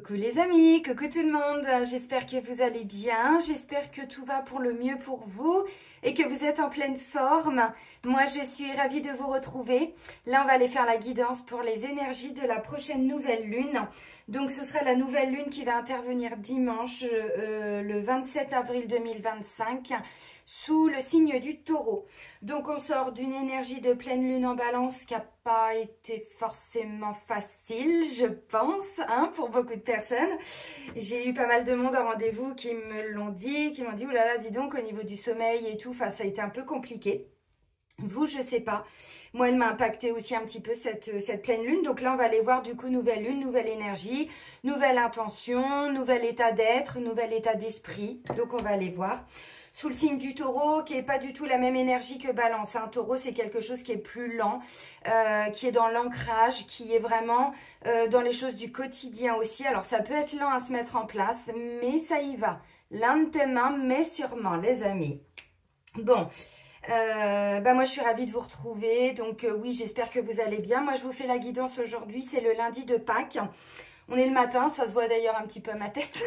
Coucou les amis, coucou tout le monde, j'espère que vous allez bien, j'espère que tout va pour le mieux pour vous et que vous êtes en pleine forme. Moi je suis ravie de vous retrouver. Là on va aller faire la guidance pour les énergies de la prochaine nouvelle lune. Donc ce sera la nouvelle lune qui va intervenir dimanche le 27 avril 2025 sous le signe du Taureau. Donc on sort d'une énergie de pleine lune en balance qui n'a pas été forcément facile, je pense, hein, pour beaucoup de personnes. J'ai eu pas mal de monde en rendez-vous qui me l'ont dit, qui m'ont dit, oulala, dis donc, au niveau du sommeil et tout, ça a été un peu compliqué. Vous, je sais pas. Moi, elle m'a impacté aussi un petit peu cette pleine lune. Donc là, on va aller voir du coup nouvelle lune, nouvelle énergie, nouvelle intention, nouvel état d'être, nouvel état d'esprit. Donc on va aller voir. Sous le signe du Taureau, qui n'est pas du tout la même énergie que Balance. Un Taureau, c'est quelque chose qui est plus lent, qui est dans l'ancrage, qui est vraiment dans les choses du quotidien aussi. Alors, ça peut être lent à se mettre en place, mais ça y va. Lentement, mais sûrement, les amis. Bon, moi, je suis ravie de vous retrouver. Donc, oui, j'espère que vous allez bien. Moi, je vous fais la guidance aujourd'hui. C'est le lundi de Pâques. On est le matin. Ça se voit d'ailleurs un petit peu à ma tête.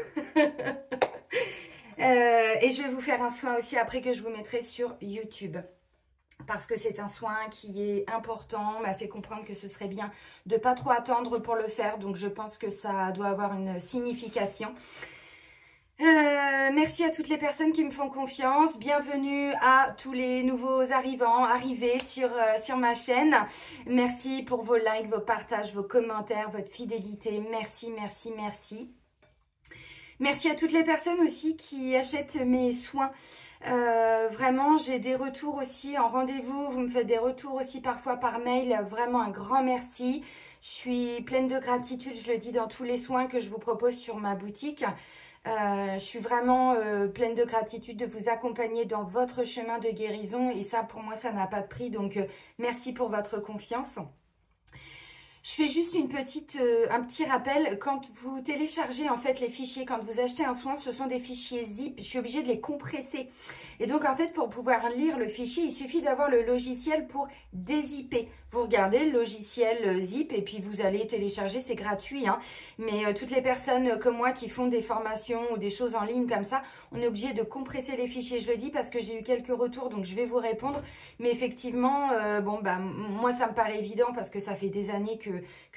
Et je vais vous faire un soin aussi après que je vous mettrai sur YouTube. Parce que c'est un soin qui est important. On m'a fait comprendre que ce serait bien de ne pas trop attendre pour le faire. Donc je pense que ça doit avoir une signification. Merci à toutes les personnes qui me font confiance. Bienvenue à tous les nouveaux arrivés sur ma chaîne. Merci pour vos likes, vos partages, vos commentaires, votre fidélité. Merci, merci, merci. Merci à toutes les personnes aussi qui achètent mes soins. Vraiment, j'ai des retours aussi en rendez-vous. Vous me faites des retours aussi parfois par mail. Vraiment un grand merci. Je suis pleine de gratitude. Je le dis dans tous les soins que je vous propose sur ma boutique. Je suis vraiment pleine de gratitude de vous accompagner dans votre chemin de guérison. Et ça, pour moi, ça n'a pas de prix. Donc, merci pour votre confiance. Je fais juste un petit rappel. Quand vous téléchargez en fait les fichiers, quand vous achetez un soin, ce sont des fichiers zip. Je suis obligée de les compresser. Et donc en fait, pour pouvoir lire le fichier, il suffit d'avoir le logiciel pour dézipper. Vous regardez le logiciel zip et puis vous allez télécharger, c'est gratuit. Hein. Mais toutes les personnes comme moi qui font des formations ou des choses en ligne comme ça, on est obligé de compresser les fichiers. Je le dis parce que j'ai eu quelques retours, donc je vais vous répondre. Mais effectivement, moi ça me paraît évident parce que ça fait des années que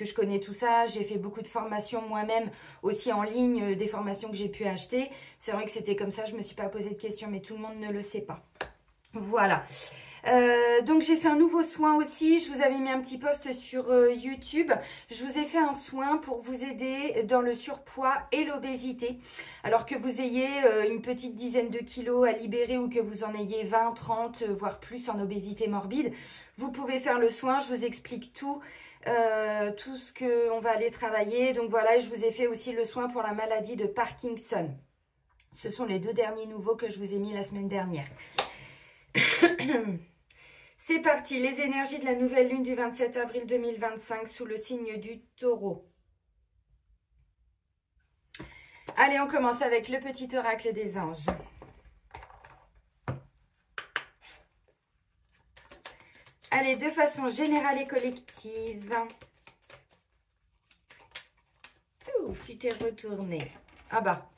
je connais tout ça. J'ai fait beaucoup de formations moi-même aussi en ligne, des formations que j'ai pu acheter. C'est vrai que c'était comme ça, je ne me suis pas posé de questions, mais tout le monde ne le sait pas. Voilà. Donc j'ai fait un nouveau soin aussi, je vous avais mis un petit post sur YouTube, je vous ai fait un soin pour vous aider dans le surpoids et l'obésité, alors que vous ayez une petite dizaine de kilos à libérer ou que vous en ayez 20, 30, voire plus en obésité morbide, vous pouvez faire le soin, je vous explique tout ce qu'on va aller travailler. Donc voilà, je vous ai fait aussi le soin pour la maladie de Parkinson. Ce sont les deux derniers nouveaux que je vous ai mis la semaine dernière. C'est parti, les énergies de la nouvelle lune du 27 avril 2025 sous le signe du Taureau. Allez, on commence avec le petit oracle des anges. Allez, de façon générale et collective. Ouh, tu t'es retourné. Ah bah,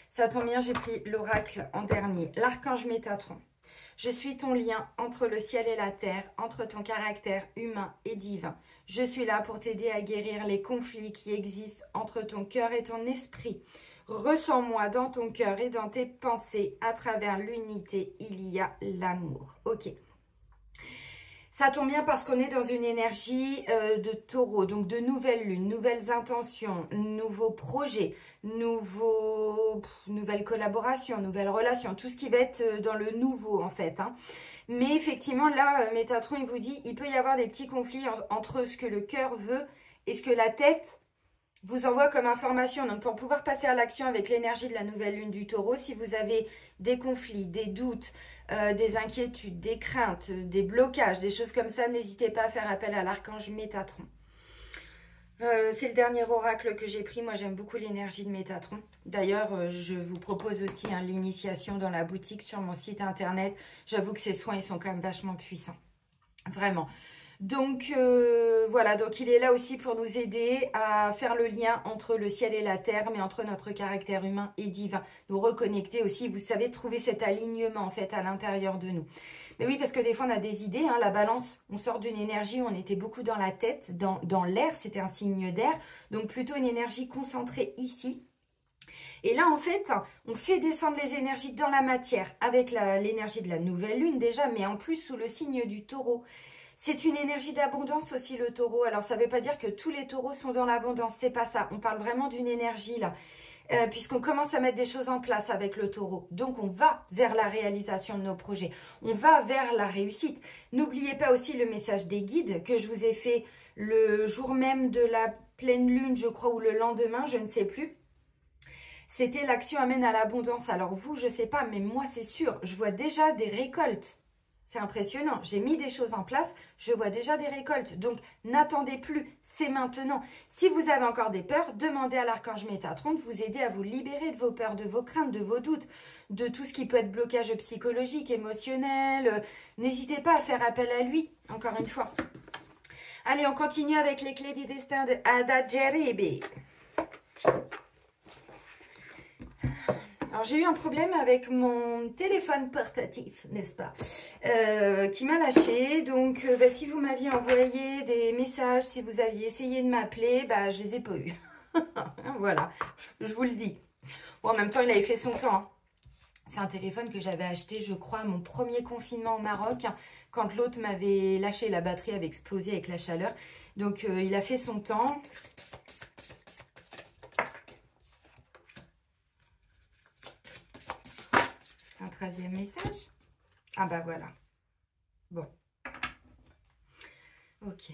ça tombe bien, j'ai pris l'oracle en dernier. L'archange Métatron. Je suis ton lien entre le ciel et la terre, entre ton caractère humain et divin. Je suis là pour t'aider à guérir les conflits qui existent entre ton cœur et ton esprit. Ressens-moi dans ton cœur et dans tes pensées. À travers l'unité, il y a l'amour. Ok. Ça tombe bien parce qu'on est dans une énergie de taureau, donc de nouvelle lune, nouvelles intentions, nouveaux projets, nouvelles collaborations, nouvelles relations, tout ce qui va être dans le nouveau en fait. Hein. Mais effectivement, là, Métatron, il vous dit, il peut y avoir des petits conflits entre ce que le cœur veut et ce que la tête vous envoie comme information. Donc, pour pouvoir passer à l'action avec l'énergie de la nouvelle lune du Taureau, si vous avez des conflits, des doutes, des inquiétudes, des craintes, des blocages, des choses comme ça, n'hésitez pas à faire appel à l'archange Métatron. C'est le dernier oracle que j'ai pris. Moi, j'aime beaucoup l'énergie de Métatron. D'ailleurs, je vous propose aussi l'initiation dans la boutique sur mon site internet. J'avoue que ces soins, ils sont quand même vachement puissants. Vraiment. Donc, voilà, donc il est là aussi pour nous aider à faire le lien entre le ciel et la terre, mais entre notre caractère humain et divin. Nous reconnecter aussi, vous savez, trouver cet alignement, en fait, à l'intérieur de nous. Mais oui, parce que des fois, on a des idées, hein, la balance, on sort d'une énergie où on était beaucoup dans la tête, dans l'air, c'était un signe d'air, donc plutôt une énergie concentrée ici. Et là, en fait, on fait descendre les énergies dans la matière, avec l'énergie de la nouvelle lune déjà, mais en plus sous le signe du taureau. C'est une énergie d'abondance aussi, le taureau. Alors, ça ne veut pas dire que tous les taureaux sont dans l'abondance. C'est pas ça. On parle vraiment d'une énergie, là. Puisqu'on commence à mettre des choses en place avec le taureau. Donc, on va vers la réalisation de nos projets. On va vers la réussite. N'oubliez pas aussi le message des guides que je vous ai fait le jour même de la pleine lune, je crois, ou le lendemain, je ne sais plus. C'était l'action amène à l'abondance. Alors, vous, je ne sais pas, mais moi, c'est sûr. Je vois déjà des récoltes. C'est impressionnant. J'ai mis des choses en place, je vois déjà des récoltes. Donc, n'attendez plus, c'est maintenant. Si vous avez encore des peurs, demandez à l'archange Métatron de vous aider à vous libérer de vos peurs, de vos craintes, de vos doutes, de tout ce qui peut être blocage psychologique, émotionnel. N'hésitez pas à faire appel à lui, encore une fois. Allez, on continue avec les clés du destin de Ada Djeribi. Alors, j'ai eu un problème avec mon téléphone portatif, n'est-ce pas, qui m'a lâché. Donc, si vous m'aviez envoyé des messages, si vous aviez essayé de m'appeler, je les ai pas eus. Voilà, je vous le dis. Bon, en même temps, il avait fait son temps. Hein. C'est un téléphone que j'avais acheté, je crois, à mon premier confinement au Maroc, quand l'autre m'avait lâché, la batterie avait explosé avec la chaleur. Donc, il a fait son temps. Un 13e message. Ah bah voilà. Bon. Ok.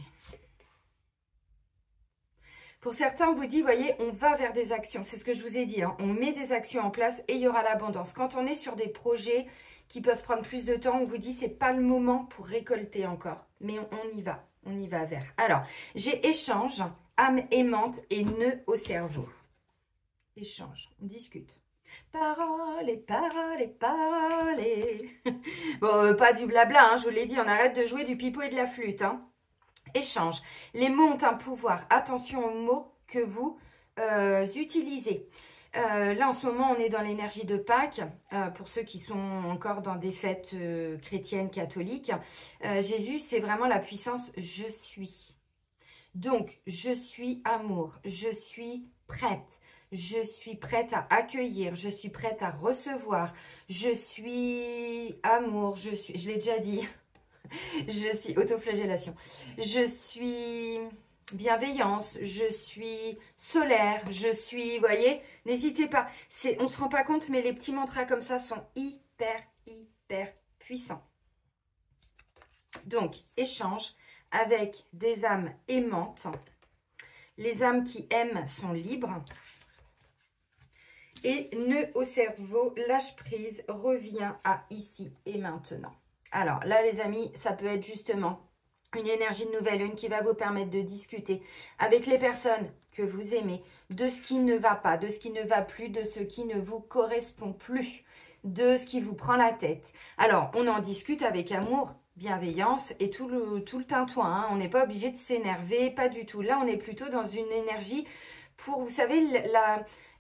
Pour certains, on vous dit, voyez, on va vers des actions. C'est ce que je vous ai dit. Hein. On met des actions en place et il y aura l'abondance. Quand on est sur des projets qui peuvent prendre plus de temps, on vous dit, c'est pas le moment pour récolter encore. Mais on y va. On y va vers. Alors, j'ai échange, âme aimante et nœud au cerveau. Échange. On discute. Parole et parole et parole et... Bon, pas du blabla, hein, je vous l'ai dit, on arrête de jouer du pipeau et de la flûte. Hein. Échange. Les mots ont un pouvoir. Attention aux mots que vous utilisez. Là, en ce moment, on est dans l'énergie de Pâques. Pour ceux qui sont encore dans des fêtes chrétiennes, catholiques. Jésus, c'est vraiment la puissance « je suis ». Donc, je suis amour. Je suis prête. Je suis prête à accueillir, je suis prête à recevoir, je suis amour, je l'ai déjà dit, je suis autoflagellation, je suis bienveillance, je suis solaire, je suis, vous voyez, n'hésitez pas, on ne se rend pas compte, mais les petits mantras comme ça sont hyper puissants. Donc, échange avec des âmes aimantes, les âmes qui aiment sont libres. Et nœud au cerveau, lâche prise, revient à ici et maintenant. Alors là, les amis, ça peut être justement une énergie de nouvelle lune qui va vous permettre de discuter avec les personnes que vous aimez, de ce qui ne va pas, de ce qui ne va plus, de ce qui ne vous correspond plus, de ce qui vous prend la tête. Alors, on en discute avec amour, bienveillance et tout le tintouin. Hein. On n'est pas obligé de s'énerver, pas du tout. Là, on est plutôt dans une énergie pour, vous savez,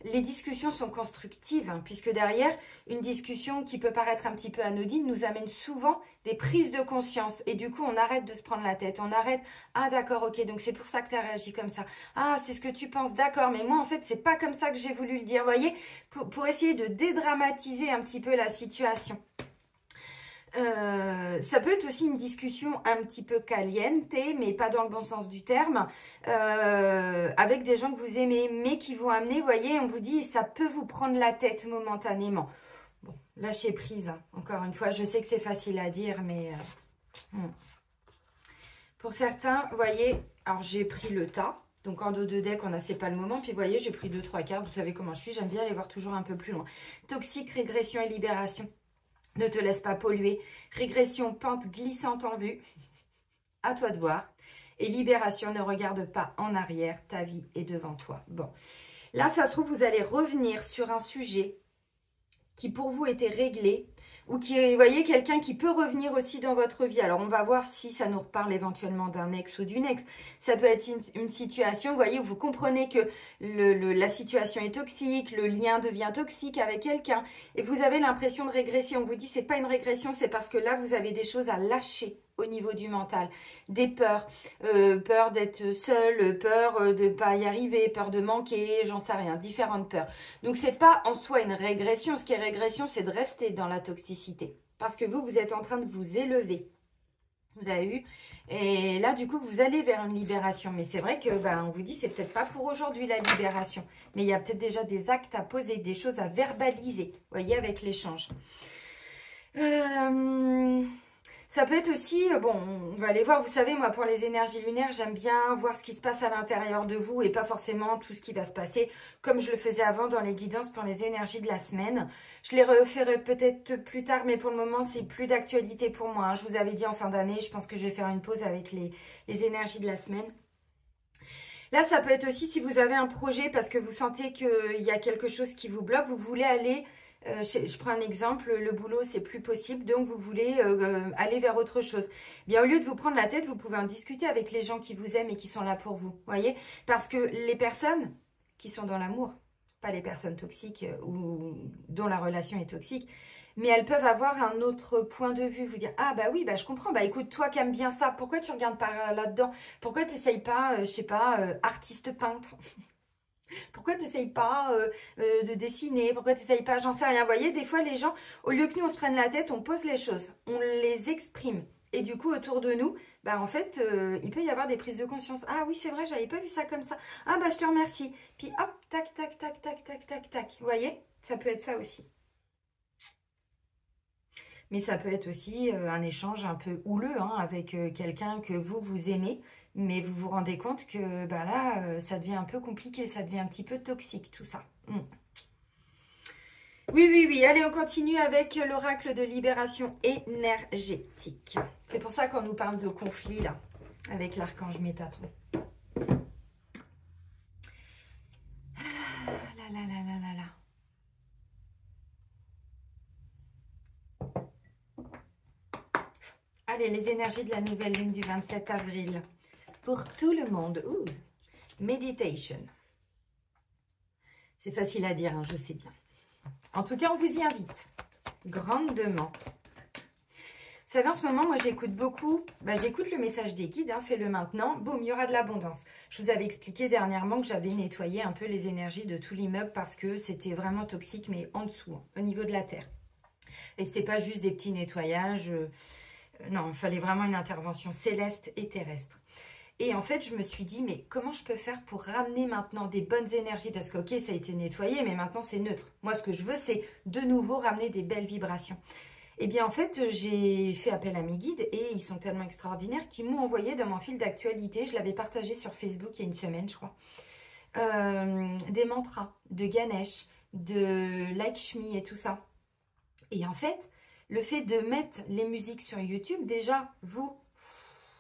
les discussions sont constructives, hein, puisque derrière, une discussion qui peut paraître un petit peu anodine nous amène souvent des prises de conscience. Et du coup, on arrête de se prendre la tête. On arrête, ah d'accord, ok, donc c'est pour ça que tu as réagi comme ça. Ah, c'est ce que tu penses, d'accord, mais moi, en fait, c'est pas comme ça que j'ai voulu le dire. Vous voyez, pour essayer de dédramatiser un petit peu la situation. Ça peut être aussi une discussion un petit peu caliente, mais pas dans le bon sens du terme, avec des gens que vous aimez, mais qui vont amener, vous voyez, on vous dit, ça peut vous prendre la tête momentanément. Bon, lâchez prise, hein. Encore une fois, je sais que c'est facile à dire, mais... Pour certains, vous voyez, alors j'ai pris le tas. Donc en dos de deck, on a c'est pas le moment. Puis vous voyez, j'ai pris 2-3 cartes. Vous savez comment je suis, j'aime bien aller voir toujours un peu plus loin. Toxique, régression et libération. Ne te laisse pas polluer. Régression, pente glissante en vue. À toi de voir. Et libération, ne regarde pas en arrière. Ta vie est devant toi. Bon. Là, ça se trouve, vous allez revenir sur un sujet qui pour vous était réglé, ou qui est, vous voyez, quelqu'un qui peut revenir aussi dans votre vie. Alors, on va voir si ça nous reparle éventuellement d'un ex ou d'une ex. Ça peut être une situation, vous voyez, où vous comprenez que la situation est toxique, le lien devient toxique avec quelqu'un, et vous avez l'impression de régresser. On vous dit, c'est pas une régression, c'est parce que là, vous avez des choses à lâcher au niveau du mental. Des peurs, peur d'être seul, peur de ne pas y arriver, peur de manquer, j'en sais rien, différentes peurs. Donc, c'est pas en soi une régression. Ce qui est régression, c'est de rester dans la toxicité. Parce que vous êtes en train de vous élever. Vous avez vu? Et là, du coup, vous allez vers une libération. Mais c'est vrai que, on vous dit, c'est peut-être pas pour aujourd'hui la libération. Mais il y a peut-être déjà des actes à poser, des choses à verbaliser. Vous voyez, avec l'échange. Ça peut être aussi, bon, on va aller voir, vous savez, moi, pour les énergies lunaires, j'aime bien voir ce qui se passe à l'intérieur de vous et pas forcément tout ce qui va se passer, comme je le faisais avant dans les guidances pour les énergies de la semaine. Je les referai peut-être plus tard, mais pour le moment, c'est plus d'actualité pour moi, hein. Je vous avais dit en fin d'année, je pense que je vais faire une pause avec les énergies de la semaine. Là, ça peut être aussi si vous avez un projet parce que vous sentez qu'il y a quelque chose qui vous bloque, vous voulez aller... je prends un exemple, le boulot c'est plus possible, donc vous voulez aller vers autre chose. Bien, au lieu de vous prendre la tête, vous pouvez en discuter avec les gens qui vous aiment et qui sont là pour vous, voyez. Parce que les personnes qui sont dans l'amour, pas les personnes toxiques ou dont la relation est toxique, mais elles peuvent avoir un autre point de vue, vous dire « Ah bah oui, bah je comprends, bah écoute, toi qui aimes bien ça, pourquoi tu regardes pas là-dedans? Pourquoi tu n'essayes pas, je sais pas, artiste peintre ?» Pourquoi tu n'essayes pas de dessiner? Pourquoi tu n'essayes pas? J'en sais rien. Vous voyez, des fois, les gens, au lieu que nous, on se prenne la tête, on pose les choses. On les exprime. Et du coup, autour de nous, en fait, il peut y avoir des prises de conscience. Ah oui, c'est vrai, j'avais pas vu ça comme ça. Ah bah, je te remercie. Puis hop, tac, tac, tac, tac, tac, tac, tac. Vous voyez? Ça peut être ça aussi. Mais ça peut être aussi un échange un peu houleux avec quelqu'un que vous aimez. Mais vous vous rendez compte que là, ça devient un peu compliqué. Ça devient un petit peu toxique, tout ça. Oui, oui, oui. Allez, on continue avec l'oracle de libération énergétique. C'est pour ça qu'on nous parle de conflit, là, avec l'archange Métatron. Ah là là là là là là. Allez, les énergies de la nouvelle lune du 27 avril. Pour tout le monde. Ouh. Meditation. C'est facile à dire, je sais bien. En tout cas, on vous y invite. Grandement. Vous savez, en ce moment, moi, j'écoute beaucoup. J'écoute le message des guides. Fais-le maintenant. Boum, il y aura de l'abondance. Je vous avais expliqué dernièrement que j'avais nettoyé un peu les énergies de tout l'immeuble parce que c'était vraiment toxique, mais en dessous, au niveau de la terre. Et c'était pas juste des petits nettoyages. Non, il fallait vraiment une intervention céleste et terrestre. Et en fait, je me suis dit, mais comment je peux faire pour ramener maintenant des bonnes énergies? Parce que, ok, ça a été nettoyé, mais maintenant, c'est neutre. Moi, ce que je veux, c'est de nouveau ramener des belles vibrations. Eh bien, en fait, j'ai fait appel à mes guides et ils sont tellement extraordinaires qu'ils m'ont envoyé dans mon fil d'actualité. Je l'avais partagé sur Facebook il y a une semaine, je crois. Des mantras de Ganesh, de Lakshmi et tout ça. Et en fait, le fait de mettre les musiques sur YouTube, déjà,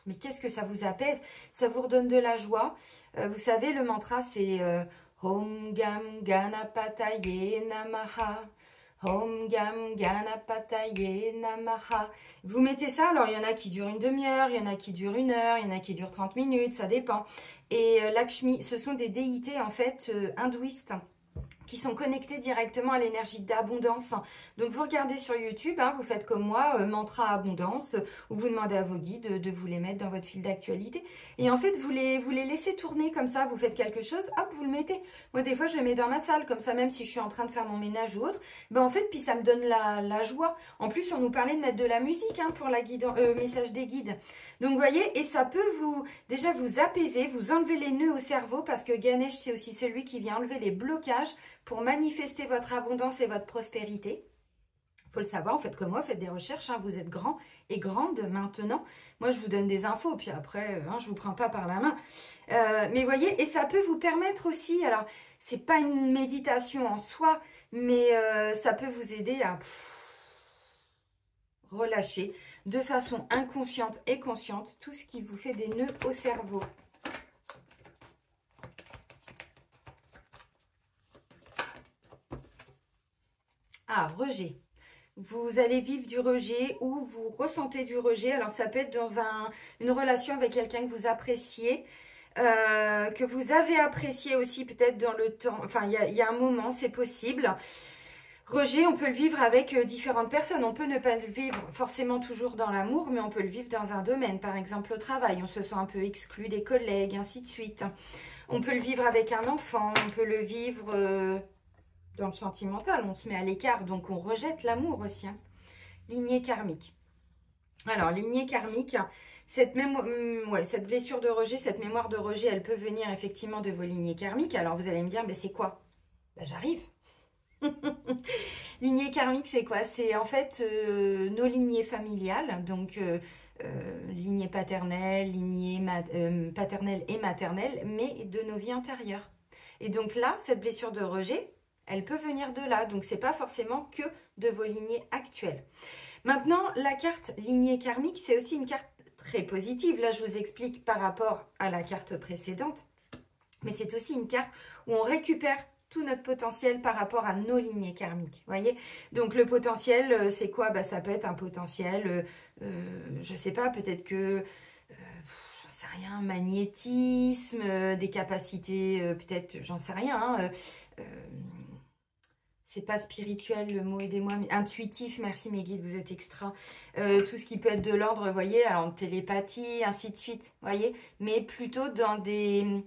mais qu'est-ce que ça vous apaise? Ça vous redonne de la joie. Vous savez, le mantra, c'est Om Gam Ganapataye Namaha. Om Gam Ganapataye Namaha. Vous mettez ça, alors il y en a qui durent une demi-heure, il y en a qui durent 1 heure, il y en a qui durent 30 minutes, ça dépend. Et Lakshmi, ce sont des déités en fait hindouistes qui sont connectés directement à l'énergie d'abondance. Donc, vous regardez sur YouTube, vous faites comme moi, mantra abondance, ou vous demandez à vos guides de vous les mettre dans votre fil d'actualité. Et en fait, vous les laissez tourner comme ça, vous faites quelque chose, hop, vous le mettez. Moi, des fois, je le mets dans ma salle, comme ça, même si je suis en train de faire mon ménage ou autre. En fait, puis ça me donne la joie. En plus, on nous parlait de mettre de la musique pour la message des guides. Donc, vous voyez, et ça peut déjà vous apaiser, vous enlever les nœuds au cerveau, parce que Ganesh, c'est aussi celui qui vient enlever les blocages pour manifester votre abondance et votre prospérité. Il faut le savoir, vous faites comme moi, faites des recherches, vous êtes grand et grande maintenant. Moi, je vous donne des infos, puis après, je ne vous prends pas par la main. Mais vous voyez, et ça peut vous permettre aussi, alors, c'est pas une méditation en soi, mais ça peut vous aider à relâcher de façon inconsciente et consciente tout ce qui vous fait des nœuds au cerveau. Ah, rejet. Vous allez vivre du rejet ou vous ressentez du rejet. Alors, ça peut être dans une relation avec quelqu'un que vous appréciez, que vous avez apprécié aussi peut-être dans le temps. Enfin, il y a un moment, c'est possible. Rejet, on peut le vivre avec différentes personnes. On peut ne pas le vivre forcément toujours dans l'amour, mais on peut le vivre dans un domaine. Par exemple, au travail, on se sent un peu exclu des collègues, ainsi de suite. On peut le vivre avec un enfant, on peut le vivre dans le sentimental. On se met à l'écart, donc on rejette l'amour aussi. Hein. Lignée karmique. Alors, lignée karmique, cette blessure de rejet, cette mémoire de rejet, elle peut venir effectivement de vos lignées karmiques. Alors, vous allez me dire, ben, c'est quoi? Ben, j'arrive. Lignée karmique, c'est quoi? C'est en fait nos lignées familiales, donc lignée paternelle, paternelle et maternelle, mais de nos vies antérieures. Et donc là, cette blessure de rejet, elle peut venir de là, donc c'est pas forcément que de vos lignées actuelles. Maintenant, la carte lignée karmique, c'est aussi une carte très positive. Là, je vous explique par rapport à la carte précédente, mais c'est aussi une carte où on récupère tout notre potentiel par rapport à nos lignées karmiques, voyez. Donc le potentiel, c'est quoi? Bah, ça peut être un potentiel, je sais pas, peut-être que, j'en sais rien, magnétisme, des capacités, peut-être, j'en sais rien, hein, c'est pas spirituel, le mot, aidez-moi, mais intuitif, merci mes guides, vous êtes extra. Tout ce qui peut être de l'ordre, vous voyez, alors télépathie, ainsi de suite, vous voyez, mais plutôt dans des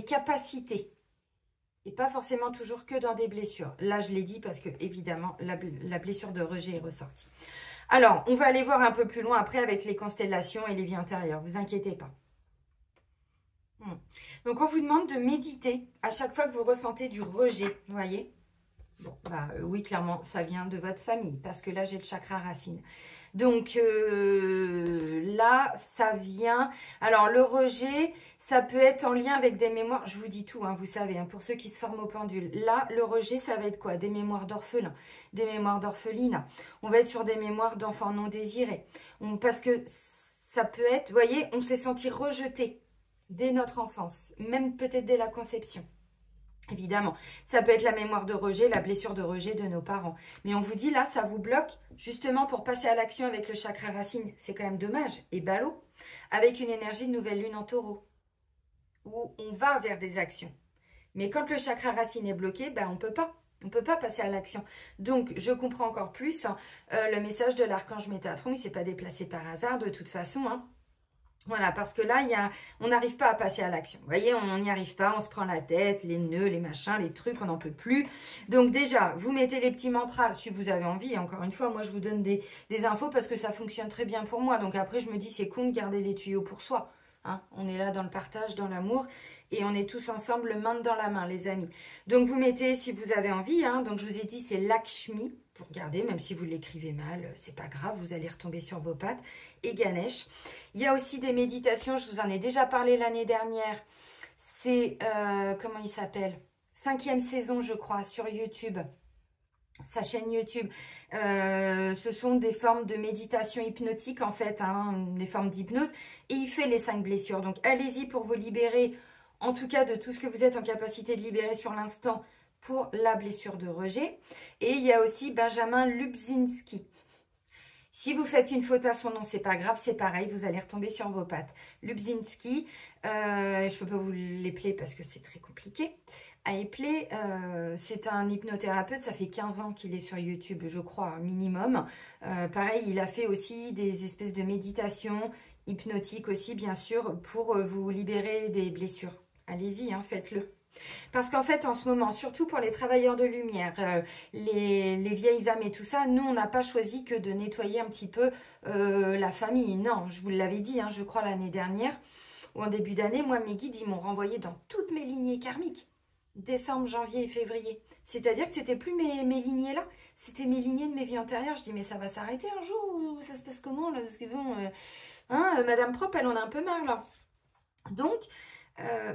capacités. Et pas forcément toujours que dans des blessures. Là, je l'ai dit parce que, évidemment, la blessure de rejet est ressortie. Alors, on va aller voir un peu plus loin après avec les constellations et les vies antérieures. Vous inquiétez pas. Donc, on vous demande de méditer à chaque fois que vous ressentez du rejet. Vous voyez? Bon, bah oui, clairement, ça vient de votre famille parce que là, j'ai le chakra racine. Donc là, ça vient... Alors, le rejet, ça peut être en lien avec des mémoires. Je vous dis tout, hein, vous savez, hein, pour ceux qui se forment au pendule. Là, le rejet, ça va être quoi? Des mémoires d'orphelins, des mémoires d'orphelinat. On va être sur des mémoires d'enfants non désirés. Parce que ça peut être, vous voyez, on s'est senti rejeté dès notre enfance, même peut-être dès la conception. Évidemment, ça peut être la mémoire de rejet, la blessure de rejet de nos parents. Mais on vous dit là, ça vous bloque justement pour passer à l'action avec le chakra racine. C'est quand même dommage et ballot. Avec une énergie de nouvelle lune en taureau. Où on va vers des actions. Mais quand le chakra racine est bloqué, ben on peut pas. On ne peut pas passer à l'action. Donc, je comprends encore plus le message de l'archange Métatron. Il ne s'est pas déplacé par hasard de toute façon, hein. Voilà, parce que là, on n'arrive pas à passer à l'action. Vous voyez, on n'y arrive pas, on se prend la tête, les nœuds, les machins, les trucs, on n'en peut plus. Donc déjà, vous mettez les petits mantras si vous avez envie. Encore une fois, moi, je vous donne des infos parce que ça fonctionne très bien pour moi. Donc après, je me dis, c'est con de garder les tuyaux pour soi. Hein, on est là dans le partage, dans l'amour. Et on est tous ensemble, main dans la main, les amis. Donc, vous mettez, si vous avez envie, hein, donc je vous ai dit, c'est Lakshmi. Vous regardez, même si vous l'écrivez mal, c'est pas grave, vous allez retomber sur vos pattes. Et Ganesh. Il y a aussi des méditations, je vous en ai déjà parlé l'année dernière. C'est, comment il s'appelle? 5e saison, je crois, sur YouTube. Sa chaîne YouTube. Ce sont des formes de méditation hypnotique, en fait, hein, des formes d'hypnose. Et il fait les 5 blessures. Donc, allez-y pour vous libérer, en tout cas, de tout ce que vous êtes en capacité de libérer sur l'instant pour la blessure de rejet. Et il y a aussi Benjamin Lubzinski. Si vous faites une faute à son nom, c'est pas grave, c'est pareil, vous allez retomber sur vos pattes. Lubzinski, je ne peux pas vous l'épeler parce que c'est très compliqué à épeler. C'est un hypnothérapeute, ça fait 15 ans qu'il est sur YouTube, je crois, minimum. Pareil, il a fait aussi des espèces de méditations hypnotiques aussi, bien sûr, pour vous libérer des blessures. Allez-y, hein, faites-le. Parce qu'en fait, en ce moment, surtout pour les travailleurs de lumière, les vieilles âmes et tout ça, nous, on n'a pas choisi que de nettoyer un petit peu la famille. Non, je vous l'avais dit, hein, je crois, l'année dernière, ou en début d'année, moi, mes guides, ils m'ont renvoyé dans toutes mes lignées karmiques. Décembre, janvier et février. C'est-à-dire que c'était plus mes lignées là, c'était mes lignées de mes vies antérieures. Je dis, mais ça va s'arrêter un jour ou ça se passe comment là? Parce que bon, Madame Propre, elle en a un peu marre là. Donc...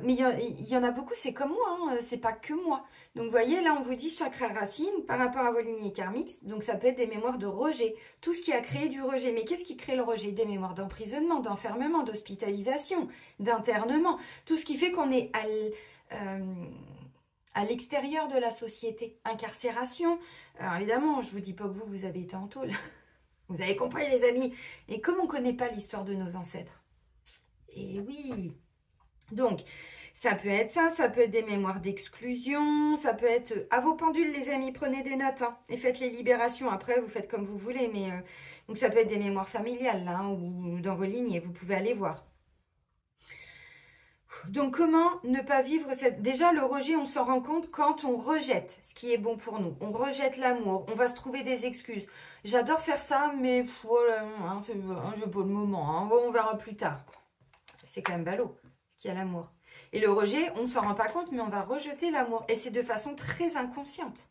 mais il y en a beaucoup, c'est comme moi, hein, c'est pas que moi. Donc, vous voyez, là, on vous dit chakra racine par rapport à vos lignées karmiques. Donc, ça peut être des mémoires de rejet. Tout ce qui a créé du rejet. Mais qu'est-ce qui crée le rejet? Des mémoires d'emprisonnement, d'enfermement, d'hospitalisation, d'internement. Tout ce qui fait qu'on est à l'extérieur de la société. Incarcération. Alors évidemment, je vous dis pas que vous avez été en tôle. Vous avez compris les amis. Et comme on ne connaît pas l'histoire de nos ancêtres. Et oui. Donc, ça peut être ça peut être des mémoires d'exclusion, ça peut être... À vos pendules les amis, prenez des notes hein, et faites les libérations. Après, vous faites comme vous voulez. Mais donc ça peut être des mémoires familiales là, ou dans vos lignées, vous pouvez aller voir. Donc, comment ne pas vivre cette... Déjà, le rejet, on s'en rend compte quand on rejette ce qui est bon pour nous. On rejette l'amour, on va se trouver des excuses. J'adore faire ça, mais voilà, hein, je n'ai pas le moment. Hein, on verra plus tard. C'est quand même ballot qu'il y a l'amour. Et le rejet, on ne s'en rend pas compte, mais on va rejeter l'amour. Et c'est de façon très inconsciente.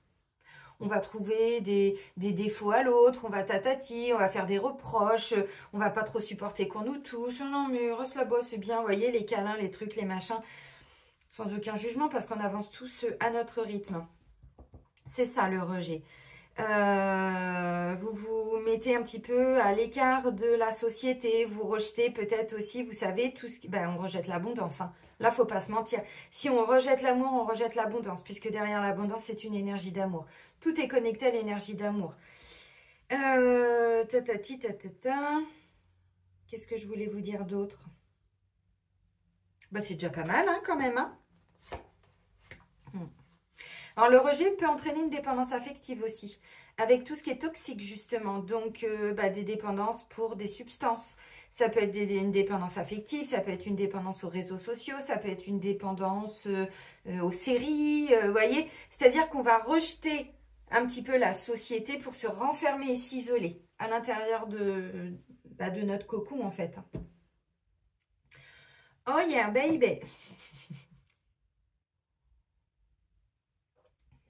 On va trouver des défauts à l'autre, on va tatati, on va faire des reproches, on va pas trop supporter qu'on nous touche. Non, mais reste là-bas, c'est bien, vous voyez, les câlins, les trucs, les machins, sans aucun jugement, parce qu'on avance tous à notre rythme. C'est ça, le rejet. Vous vous mettez un petit peu à l'écart de la société, vous rejetez peut-être aussi, vous savez, tout ce qui... Ben, on rejette l'abondance, hein. Là, faut pas se mentir. Si on rejette l'amour, on rejette l'abondance, puisque derrière l'abondance, c'est une énergie d'amour. Tout est connecté à l'énergie d'amour. Tatati, tatata. Qu'est-ce que je voulais vous dire d'autre? Ben, c'est déjà pas mal, hein, quand même, hein. Alors, le rejet peut entraîner une dépendance affective aussi, avec tout ce qui est toxique, justement. Donc, des dépendances pour des substances. Ça peut être une dépendance affective, ça peut être une dépendance aux réseaux sociaux, ça peut être une dépendance aux séries, vous voyez. C'est-à-dire qu'on va rejeter un petit peu la société pour se renfermer et s'isoler à l'intérieur de notre cocon, en fait. Oh yeah, baby!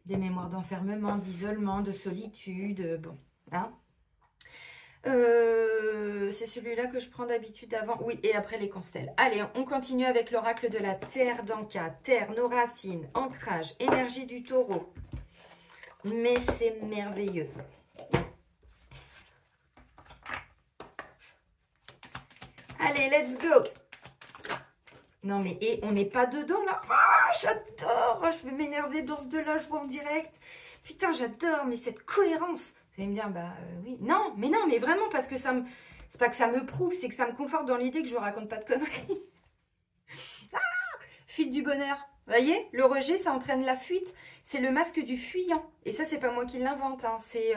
Des mémoires d'enfermement, d'isolement, de solitude, bon, hein. C'est celui-là que je prends d'habitude avant. Oui, et après les constelles. Allez, on continue avec l'oracle de la Terre d'Anka. Terre, nos racines, ancrage, énergie du taureau. Mais c'est merveilleux. Allez, let's go! Non, mais et on n'est pas dedans, là. Ah, j'adore! Je vais m'énerver d'ours de la joie en direct. Putain, j'adore, mais cette cohérence. Vous allez me dire, bah oui. Non, mais vraiment, parce que ça me... C'est pas que ça me prouve, c'est que ça me conforte dans l'idée que je ne raconte pas de conneries. Ah, fuite du bonheur. Vous voyez, le rejet, ça entraîne la fuite. C'est le masque du fuyant. Et ça, c'est pas moi qui l'invente. Hein. C'est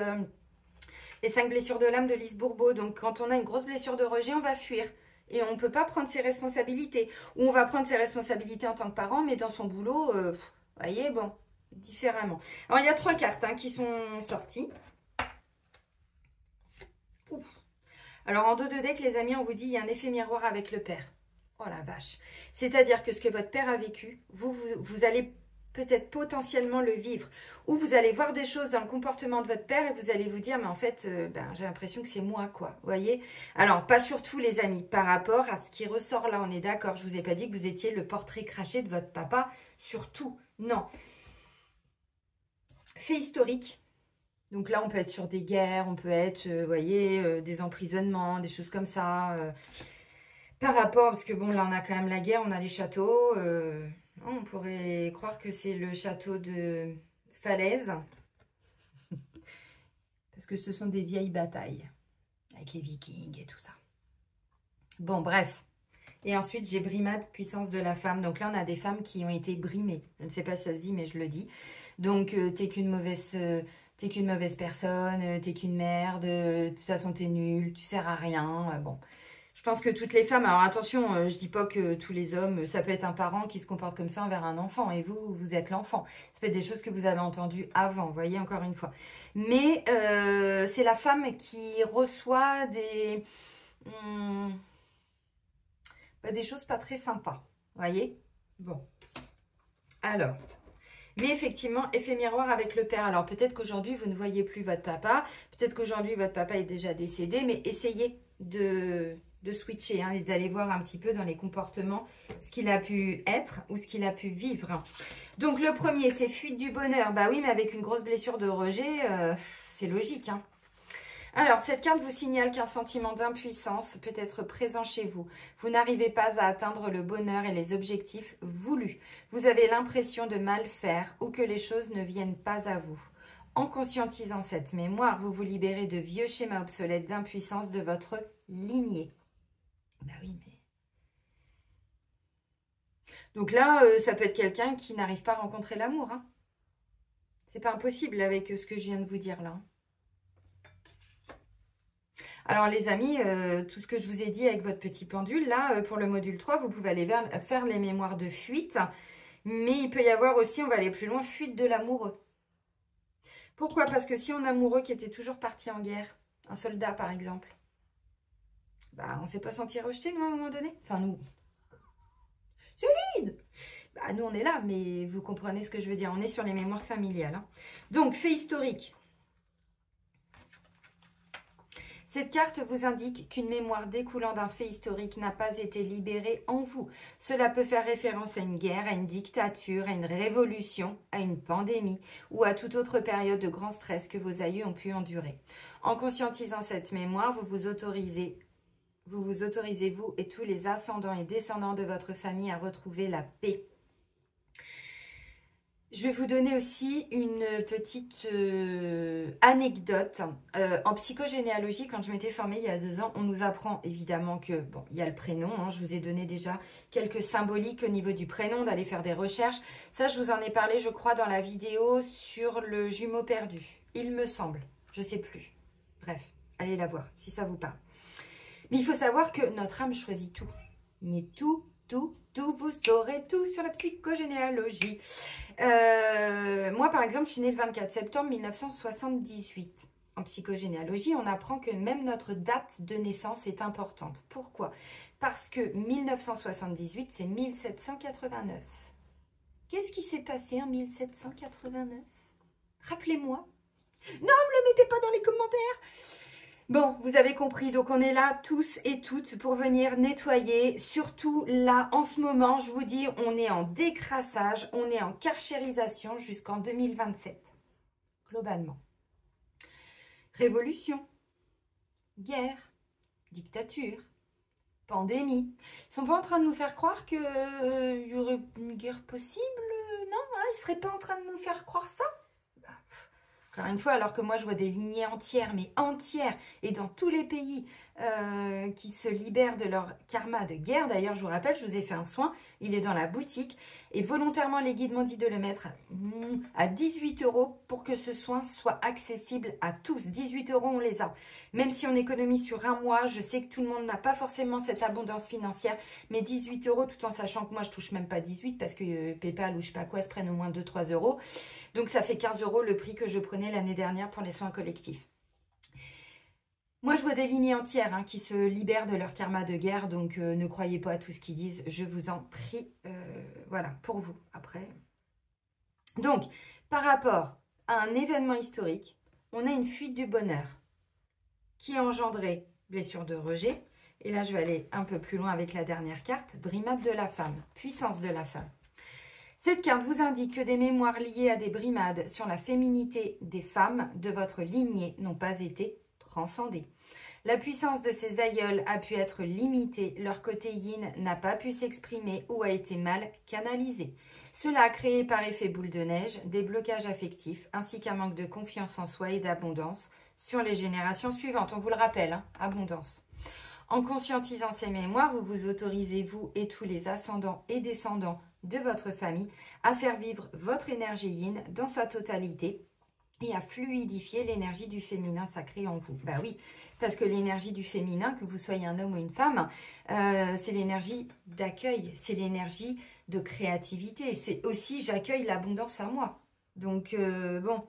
les 5 blessures de l'âme de Lise Bourbeau. Donc, quand on a une grosse blessure de rejet, on va fuir. Et on ne peut pas prendre ses responsabilités. Ou on va prendre ses responsabilités en tant que parent, mais dans son boulot, vous voyez, bon, différemment. Alors, il y a 3 cartes hein, qui sont sorties. Ouf. Alors, en dos de deck, les amis, on vous dit, il y a un effet miroir avec le père. Oh la vache. C'est-à-dire que ce que votre père a vécu, vous allez peut-être potentiellement le vivre. Ou vous allez voir des choses dans le comportement de votre père et vous allez vous dire, mais en fait, j'ai l'impression que c'est moi, quoi. Vous voyez? Alors, pas surtout, les amis, par rapport à ce qui ressort là, on est d'accord. Je vous ai pas dit que vous étiez le portrait craché de votre papa. Surtout, non. Fait historique. Donc là, on peut être sur des guerres, on peut être, vous voyez, des emprisonnements, des choses comme ça. Par rapport, parce que bon, là, on a quand même la guerre, on a les châteaux. On pourrait croire que c'est le château de Falaise. Parce que ce sont des vieilles batailles. Avec les vikings et tout ça. Bon, bref. Et ensuite, j'ai brimade, puissance de la femme. Donc là, on a des femmes qui ont été brimées. Je ne sais pas si ça se dit, mais je le dis. Donc, t'es qu'une mauvaise... T'es qu'une mauvaise personne, t'es qu'une merde, de toute façon t'es nulle, tu sers à rien. Bon, je pense que toutes les femmes, alors attention, je dis pas que tous les hommes, ça peut être un parent qui se comporte comme ça envers un enfant, et vous êtes l'enfant. Ça peut être des choses que vous avez entendues avant, vous voyez, encore une fois. Mais c'est la femme qui reçoit des choses pas très sympas, vous voyez. Bon, alors... Mais effectivement, effet miroir avec le père. Alors peut-être qu'aujourd'hui, vous ne voyez plus votre papa. Peut-être qu'aujourd'hui, votre papa est déjà décédé. Mais essayez de switcher hein, et d'aller voir un petit peu dans les comportements ce qu'il a pu être ou ce qu'il a pu vivre. Donc le premier, c'est fuite du bonheur. Bah oui, mais avec une grosse blessure de rejet, c'est logique. Hein. Alors, cette carte vous signale qu'un sentiment d'impuissance peut être présent chez vous. Vous n'arrivez pas à atteindre le bonheur et les objectifs voulus. Vous avez l'impression de mal faire ou que les choses ne viennent pas à vous. En conscientisant cette mémoire, vous vous libérez de vieux schémas obsolètes d'impuissance de votre lignée. Bah oui, mais... Donc là, ça peut être quelqu'un qui n'arrive pas à rencontrer l'amour. Hein. C'est pas impossible avec ce que je viens de vous dire là. Alors les amis, tout ce que je vous ai dit avec votre petit pendule, là, pour le module 3, vous pouvez aller faire les mémoires de fuite. Mais il peut y avoir aussi, on va aller plus loin, fuite de l'amoureux. Pourquoi? Parce que si on a un amoureux qui était toujours parti en guerre, un soldat par exemple, bah, on ne s'est pas senti rejeté, nous, à un moment donné. Enfin, nous. Solide! Bah, nous, on est là, mais vous comprenez ce que je veux dire. On est sur les mémoires familiales. Hein. Donc, fait historique. Cette carte vous indique qu'une mémoire découlant d'un fait historique n'a pas été libérée en vous. Cela peut faire référence à une guerre, à une dictature, à une révolution, à une pandémie ou à toute autre période de grand stress que vos aïeux ont pu endurer. En conscientisant cette mémoire, vous vous autorisez, vous et tous les ascendants et descendants de votre famille à retrouver la paix. Je vais vous donner aussi une petite anecdote. En psychogénéalogie, quand je m'étais formée il y a 2 ans, on nous apprend évidemment que, bon, il y a le prénom. Hein, je vous ai donné déjà quelques symboliques au niveau du prénom, d'aller faire des recherches. Ça, je vous en ai parlé, je crois, dans la vidéo sur le jumeau perdu. Il me semble. Je ne sais plus. Bref, allez la voir si ça vous parle. Mais il faut savoir que notre âme choisit tout. Mais tout, vous saurez tout sur la psychogénéalogie. Moi, par exemple, je suis née le 24 septembre 1978. En psychogénéalogie, on apprend que même notre date de naissance est importante. Pourquoi? Parce que 1978, c'est 1789. Qu'est-ce qui s'est passé en 1789? Rappelez-moi. Non, ne me le mettez pas dans les commentaires. Bon, vous avez compris, donc on est là tous et toutes pour venir nettoyer. Surtout là, en ce moment, je vous dis, on est en décrassage, on est en carchérisation jusqu'en 2027, globalement. Révolution, guerre, dictature, pandémie. Ils ne sont pas en train de nous faire croire qu'il y aurait une guerre possible? Non, hein, ils ne seraient pas en train de nous faire croire ça? Encore une fois, alors que moi, je vois des lignées entières, mais entières, et dans tous les pays qui se libèrent de leur karma de guerre. D'ailleurs, je vous rappelle, je vous ai fait un soin, il est dans la boutique. Et volontairement, les guides m'ont dit de le mettre à 18 € pour que ce soin soit accessible à tous. 18 €, on les a. Même si on économise sur un mois, je sais que tout le monde n'a pas forcément cette abondance financière, mais 18 € tout en sachant que moi, je touche même pas 18 parce que PayPal ou je sais pas quoi se prennent au moins 2-3 €. Donc, ça fait 15 € le prix que je prenais l'année dernière pour les soins collectifs. Moi, je vois des lignées entières qui se libèrent de leur karma de guerre, donc ne croyez pas à tout ce qu'ils disent. Je vous en prie, voilà, pour vous, après. Donc, par rapport à un événement historique, on a une fuite du bonheur qui a engendré blessure de rejet. Et là, je vais aller un peu plus loin avec la dernière carte, brimade de la femme, puissance de la femme. Cette carte vous indique que des mémoires liées à des brimades sur la féminité des femmes de votre lignée n'ont pas été transcendées. La puissance de ces aïeuls a pu être limitée, leur côté yin n'a pas pu s'exprimer ou a été mal canalisé. Cela a créé par effet boule de neige des blocages affectifs ainsi qu'un manque de confiance en soi et d'abondance sur les générations suivantes. On vous le rappelle, abondance. En conscientisant ces mémoires, vous vous autorisez, vous et tous les ascendants et descendants de votre famille, à faire vivre votre énergie yin dans sa totalité et à fluidifier l'énergie du féminin sacré en vous. Bah oui, parce que l'énergie du féminin, que vous soyez un homme ou une femme, c'est l'énergie d'accueil, c'est l'énergie de créativité, c'est aussi j'accueille l'abondance à moi. Donc bon,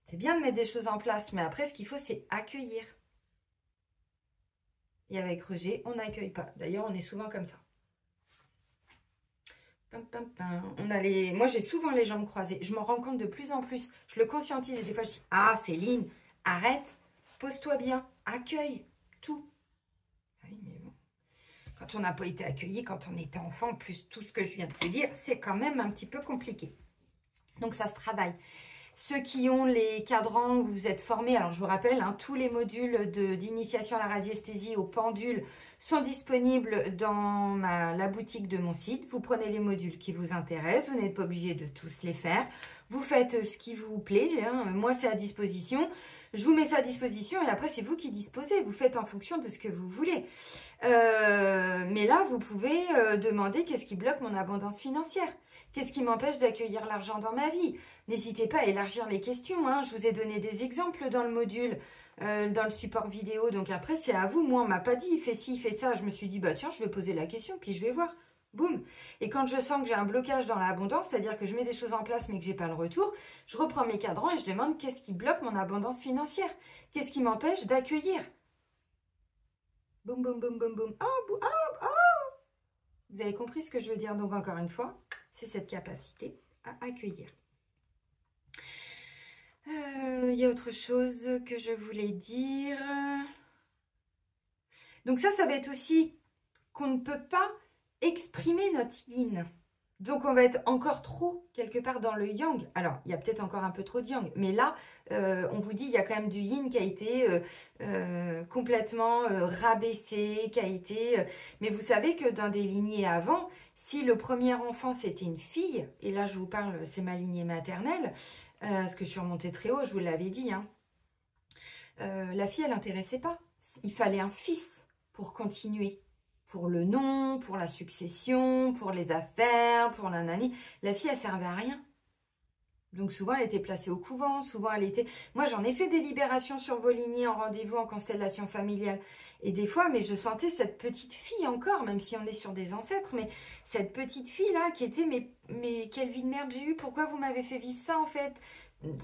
c'est bien de mettre des choses en place, mais après ce qu'il faut c'est accueillir. Et avec rejet, on n'accueille pas. D'ailleurs, on est souvent comme ça. On a les... Moi, j'ai souvent les jambes croisées. Je m'en rends compte de plus en plus. Je le conscientise et des fois, je dis « Ah, Céline, arrête, pose-toi bien, accueille tout. » Oui, mais bon. Quand on n'a pas été accueilli, quand on était enfant, plus tout ce que je viens de te dire, c'est quand même un petit peu compliqué. Donc, ça se travaille. Ceux qui ont les cadrans où vous êtes formés, alors je vous rappelle, hein, tous les modules d'initiation à la radiesthésie au pendule sont disponibles dans la boutique de mon site. Vous prenez les modules qui vous intéressent, vous n'êtes pas obligé de tous les faire. Vous faites ce qui vous plaît, hein. Moi c'est à disposition. Je vous mets ça à disposition et après c'est vous qui disposez. Vous faites en fonction de ce que vous voulez. Mais là, vous pouvez demander qu'est-ce qui bloque mon abondance financière? Qu'est-ce qui m'empêche d'accueillir l'argent dans ma vie? N'hésitez pas à élargir les questions, hein. Je vous ai donné des exemples dans le module, dans le support vidéo. Donc après, c'est à vous. Moi, on m'a pas dit, fais ci, fais ça. Je me suis dit, bah tiens, je vais poser la question, puis je vais voir. Boum. Et quand je sens que j'ai un blocage dans l'abondance, c'est-à-dire que je mets des choses en place, mais que j'ai pas le retour, je reprends mes cadrans et je demande qu'est-ce qui bloque mon abondance financière? Qu'est-ce qui m'empêche d'accueillir? Boum, boum, boum, boum, boum. Oh, oh, oh. Vous avez compris ce que je veux dire? Donc, encore une fois, c'est cette capacité à accueillir. Il y a autre chose que je voulais dire. Donc ça va être aussi qu'on ne peut pas exprimer notre yin. Donc, on va être encore trop, quelque part, dans le yang. Alors, il y a peut-être encore un peu trop de yang. Mais là, on vous dit, il y a quand même du yin qui a été complètement rabaissé, qui a été... Mais vous savez que dans des lignées avant, si le premier enfant, c'était une fille, et là, je vous parle, c'est ma lignée maternelle, parce que je suis remontée très haut, je vous l'avais dit, hein, la fille, elle n'intéressait pas. Il fallait un fils pour continuer. Pour le nom, pour la succession, pour les affaires, pour la nanani. La fille, elle servait à rien. Donc souvent, elle était placée au couvent. Souvent, elle était... Moi, j'en ai fait des libérations sur vos lignées en rendez-vous, en constellation familiale. Et des fois, mais je sentais cette petite fille encore, même si on est sur des ancêtres, mais cette petite fille-là qui était, mais quelle vie de merde j'ai eue, pourquoi vous m'avez fait vivre ça, en fait?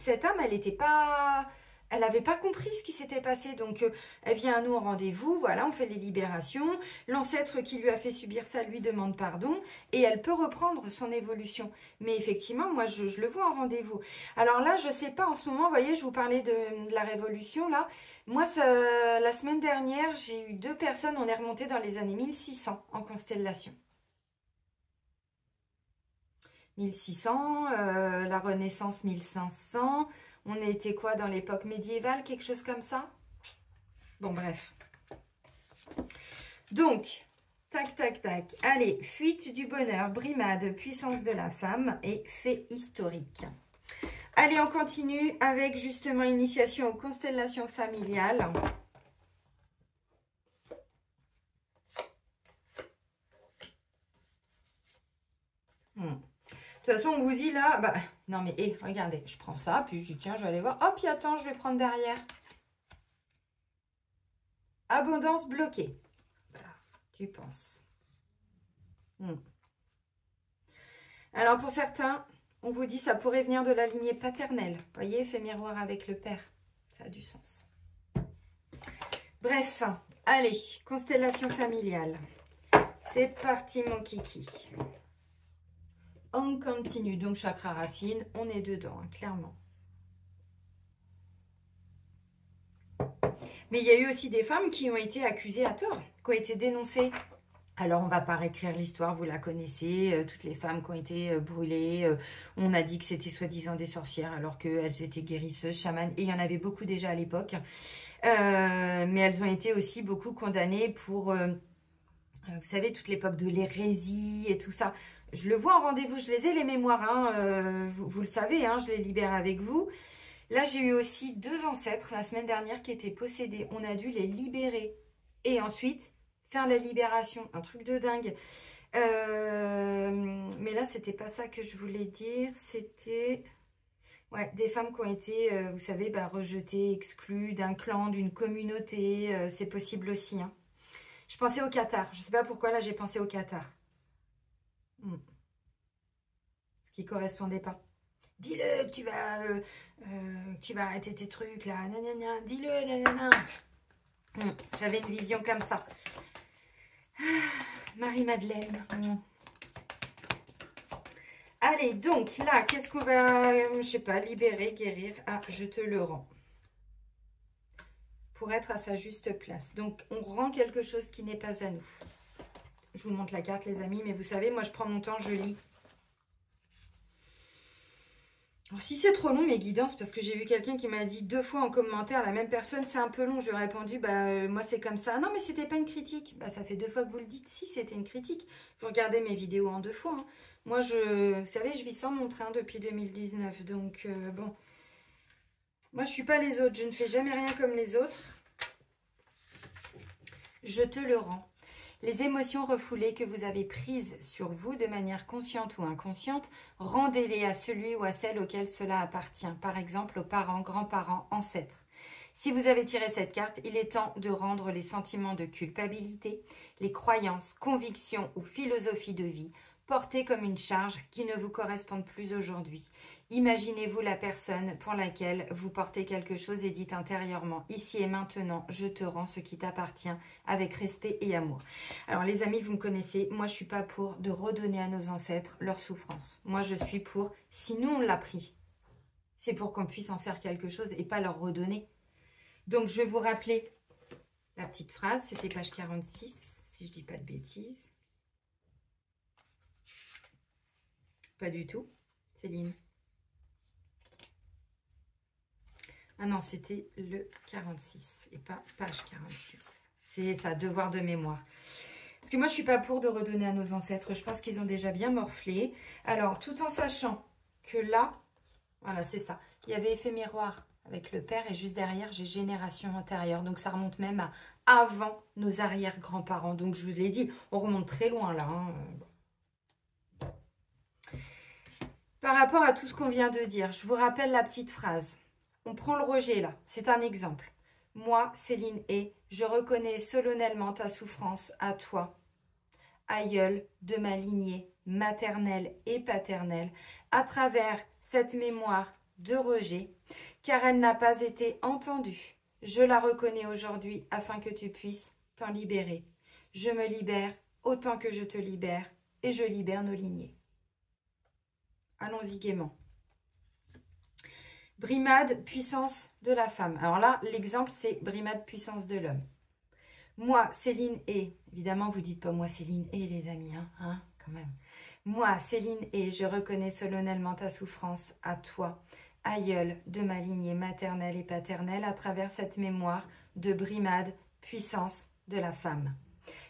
Cette âme, elle n'était pas... Elle n'avait pas compris ce qui s'était passé, donc elle vient à nous en rendez-vous, voilà, on fait les libérations. L'ancêtre qui lui a fait subir ça lui demande pardon et elle peut reprendre son évolution. Mais effectivement, moi, je le vois en rendez-vous. Alors là, je ne sais pas, en ce moment, vous voyez, je vous parlais de la révolution, là. Moi, la semaine dernière, j'ai eu 2 personnes, on est remonté dans les années 1600 en constellation. 1600, la Renaissance 1500... On était quoi dans l'époque médiévale, quelque chose comme ça? Bon, bref. Donc, tac, tac, tac. Allez, fuite du bonheur, brimade, puissance de la femme et fait historique. Allez, on continue avec justement initiation aux constellations familiales. De toute façon, on vous dit là, bah, non mais regardez, je prends ça, puis je dis tiens, je vais aller voir. Oh, puis attends, je vais prendre derrière. Abondance bloquée. Voilà, tu penses. Alors pour certains, on vous dit ça pourrait venir de la lignée paternelle. Vous voyez, fait miroir avec le père. Ça a du sens. Bref, allez, constellation familiale. C'est parti mon kiki. On continue, donc chakra racine, on est dedans, hein, clairement. Mais il y a eu aussi des femmes qui ont été accusées à tort, qui ont été dénoncées. Alors, on ne va pas réécrire l'histoire, vous la connaissez, toutes les femmes qui ont été brûlées. On a dit que c'était soi-disant des sorcières, alors qu'elles étaient guérisseuses, chamanes, et il y en avait beaucoup déjà à l'époque. Mais elles ont été aussi beaucoup condamnées pour, vous savez, toute l'époque de l'hérésie et tout ça. Je le vois en rendez-vous, je les ai les mémoires, hein, vous le savez, hein, je les libère avec vous. Là, j'ai eu aussi 2 ancêtres la semaine dernière qui étaient possédés. On a dû les libérer et ensuite faire la libération. Un truc de dingue. Mais là, c'était pas ça que je voulais dire. C'était ouais, des femmes qui ont été, vous savez, bah, rejetées, exclues d'un clan, d'une communauté. C'est possible aussi. Hein. Je pensais au Qatar. Je sais pas pourquoi là, j'ai pensé au Qatar. Ce qui correspondait pas. Dis-le que tu vas arrêter tes trucs là. Dis-le, nanana. J'avais une vision comme ça. Marie-Madeleine. Allez, donc là, qu'est-ce qu'on va, je sais pas, libérer, guérir. Ah, je te le rends. Pour être à sa juste place. Donc, on rend quelque chose qui n'est pas à nous. Je vous montre la carte, les amis, mais vous savez, moi, je prends mon temps, je lis. Alors, si c'est trop long, mes guidances, parce que j'ai vu quelqu'un qui m'a dit 2 fois en commentaire, la même personne, c'est un peu long. Je lui ai répondu, bah, moi, c'est comme ça. Non, mais c'était pas une critique. Bah, ça fait 2 fois que vous le dites. Si, c'était une critique. Vous regardez mes vidéos en 2 fois. Hein. Moi, vous savez, je vis sans mon train depuis 2019. Donc, bon. Moi, je suis pas les autres. Je ne fais jamais rien comme les autres. Je te le rends. Les émotions refoulées que vous avez prises sur vous de manière consciente ou inconsciente, rendez-les à celui ou à celle auquel cela appartient, par exemple aux parents, grands-parents, ancêtres. Si vous avez tiré cette carte, il est temps de rendre les sentiments de culpabilité, les croyances, convictions ou philosophies de vie portées comme une charge qui ne vous correspondent plus aujourd'hui. Imaginez-vous la personne pour laquelle vous portez quelque chose et dites intérieurement, ici et maintenant, je te rends ce qui t'appartient avec respect et amour. Alors les amis, vous me connaissez, moi je ne suis pas pour de redonner à nos ancêtres leur souffrance. Moi je suis pour, si nous on l'a pris, c'est pour qu'on puisse en faire quelque chose et pas leur redonner. Donc je vais vous rappeler la petite phrase, c'était page 46, si je ne dis pas de bêtises. Pas du tout, Céline. Ah non, c'était le 46 et pas page 46. C'est ça, devoir de mémoire. Parce que moi, je ne suis pas pour de redonner à nos ancêtres. Je pense qu'ils ont déjà bien morflé. Alors, tout en sachant que là, voilà, c'est ça. Il y avait effet miroir avec le père et juste derrière, j'ai génération antérieure. Donc, ça remonte même à avant nos arrière-grands-parents. Donc, je vous l'ai dit, on remonte très loin là. Hein. Par rapport à tout ce qu'on vient de dire, je vous rappelle la petite phrase. On prend le rejet là, c'est un exemple. Moi, Céline et je reconnais solennellement ta souffrance à toi, aïeul de ma lignée maternelle et paternelle, à travers cette mémoire de rejet, car elle n'a pas été entendue. Je la reconnais aujourd'hui afin que tu puisses t'en libérer. Je me libère autant que je te libère et je libère nos lignées. Allons-y gaiement. Brimade, puissance de la femme. Alors là, l'exemple, c'est brimade, puissance de l'homme. Moi, Céline et, évidemment, vous dites pas moi, Céline et, les amis, hein, quand même. Moi, Céline et, je reconnais solennellement ta souffrance à toi, aïeul de ma lignée maternelle et paternelle, à travers cette mémoire de brimade, puissance de la femme.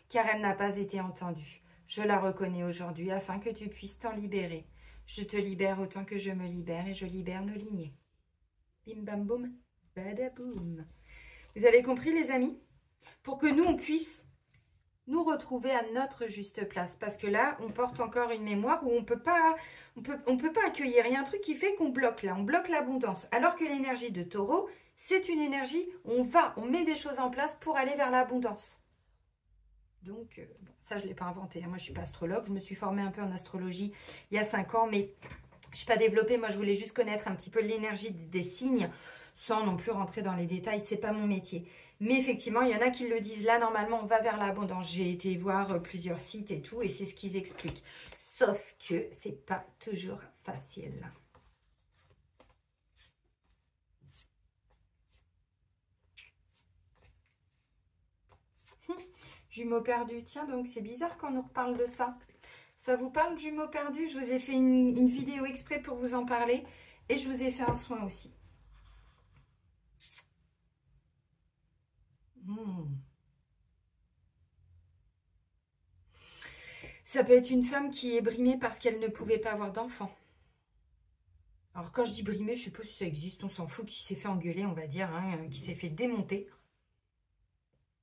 Car elle n'a pas été entendue. Je la reconnais aujourd'hui afin que tu puisses t'en libérer. Je te libère autant que je me libère et je libère nos lignées. Bim bam boum, badaboum. Vous avez compris les amis? Pour que nous on puisse nous retrouver à notre juste place. Parce que là, on porte encore une mémoire où on peut pas accueillir. Il y a un truc qui fait qu'on bloque là, on bloque l'abondance. Alors que l'énergie de taureau, c'est une énergie où on met des choses en place pour aller vers l'abondance. Donc, bon, ça, je ne l'ai pas inventé. Moi, je ne suis pas astrologue. Je me suis formée un peu en astrologie il y a 5 ans, mais je ne suis pas développée. Moi, je voulais juste connaître un petit peu l'énergie des signes sans non plus rentrer dans les détails. Ce n'est pas mon métier. Mais effectivement, il y en a qui le disent. Là, normalement, on va vers l'abondance. J'ai été voir plusieurs sites et tout, et c'est ce qu'ils expliquent. Sauf que ce n'est pas toujours facile. Jumeaux perdus. Tiens, donc c'est bizarre qu'on nous reparle de ça. Ça vous parle, jumeaux perdus? Je vous ai fait une vidéo exprès pour vous en parler. Et je vous ai fait un soin aussi. Ça peut être une femme qui est brimée parce qu'elle ne pouvait pas avoir d'enfant. Alors quand je dis brimée, je ne sais pas si ça existe, on s'en fout, qui s'est fait engueuler, on va dire, hein, qui s'est fait démonter.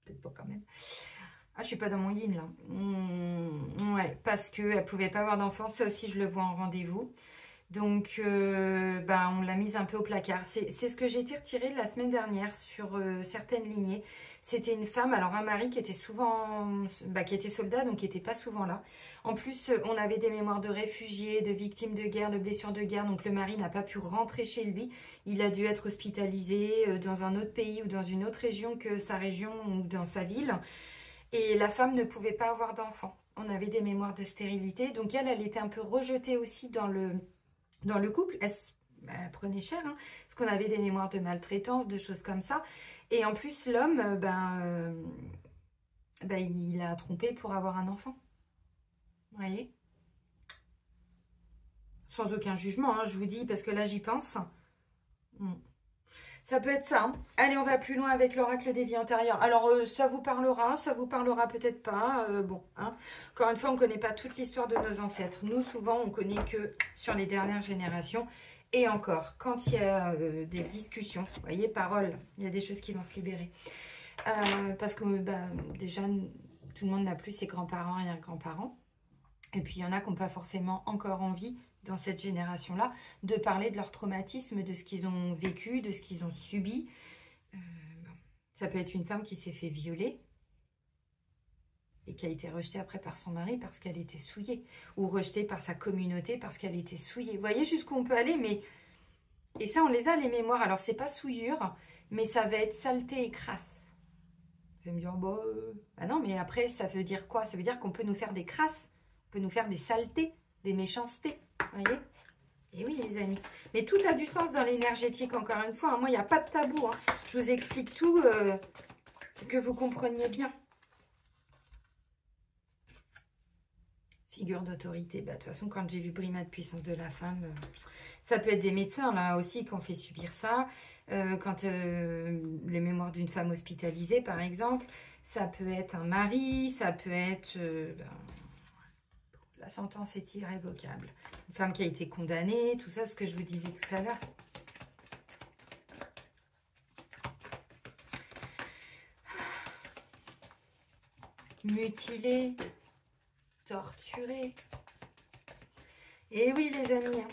Peut-être pas quand même. Ah, je suis pas dans mon yin là. Ouais, parce qu'elle ne pouvait pas avoir d'enfant, ça aussi je le vois en rendez-vous. Donc, on l'a mise un peu au placard. C'est ce que j'ai été retirée la semaine dernière sur certaines lignées. C'était une femme, alors un mari qui était souvent, qui était soldat, donc qui n'était pas souvent là. En plus, on avait des mémoires de réfugiés, de victimes de guerre, de blessures de guerre. Donc, le mari n'a pas pu rentrer chez lui. Il a dû être hospitalisé dans un autre pays ou dans une autre région que sa région ou dans sa ville. Et la femme ne pouvait pas avoir d'enfant. On avait des mémoires de stérilité. Donc, elle était un peu rejetée aussi dans le couple. Elle prenait cher, hein, parce qu'on avait des mémoires de maltraitance, de choses comme ça. Et en plus, l'homme, il a trompé pour avoir un enfant. Vous voyez? Sans aucun jugement, hein, je vous dis, parce que là, j'y pense. Ça peut être ça. Hein. Allez, on va plus loin avec l'oracle des vies antérieures. Alors, ça vous parlera peut-être pas. Bon, hein. Encore une fois, on ne connaît pas toute l'histoire de nos ancêtres. Nous, souvent, on connaît que sur les dernières générations. Et encore, quand il y a des discussions, vous voyez, paroles, il y a des choses qui vont se libérer. Parce que déjà, tout le monde n'a plus ses grands-parents et grands-parents. Et puis, il y en a qui n'ont pas forcément encore envie, dans cette génération-là, de parler de leur traumatisme, de ce qu'ils ont vécu, de ce qu'ils ont subi. Ça peut être une femme qui s'est fait violer et qui a été rejetée après par son mari parce qu'elle était souillée. Ou rejetée par sa communauté parce qu'elle était souillée. Vous voyez jusqu'où on peut aller, mais... Et ça, on les a, les mémoires. Alors, c'est pas souillure, mais ça va être saleté et crasse. Vous allez me dire, bon... Bah non, mais après, ça veut dire quoi? Ça veut dire qu'on peut nous faire des crasses. On peut nous faire des saletés, des méchancetés. Vous voyez? Et oui, les amis. Mais tout a du sens dans l'énergétique, encore une fois. Hein. Moi, il n'y a pas de tabou. Hein. Je vous explique tout, que vous compreniez bien. Figure d'autorité. Bah, de toute façon, quand j'ai vu Brima de puissance de la femme, ça peut être des médecins, là aussi, qui ont fait subir ça. Quand les mémoires d'une femme hospitalisée, par exemple. Ça peut être un mari, ça peut être... la sentence est irrévocable. Une femme qui a été condamnée, tout ça, ce que je vous disais tout à l'heure. Mutilée, torturée. Et oui, les amis.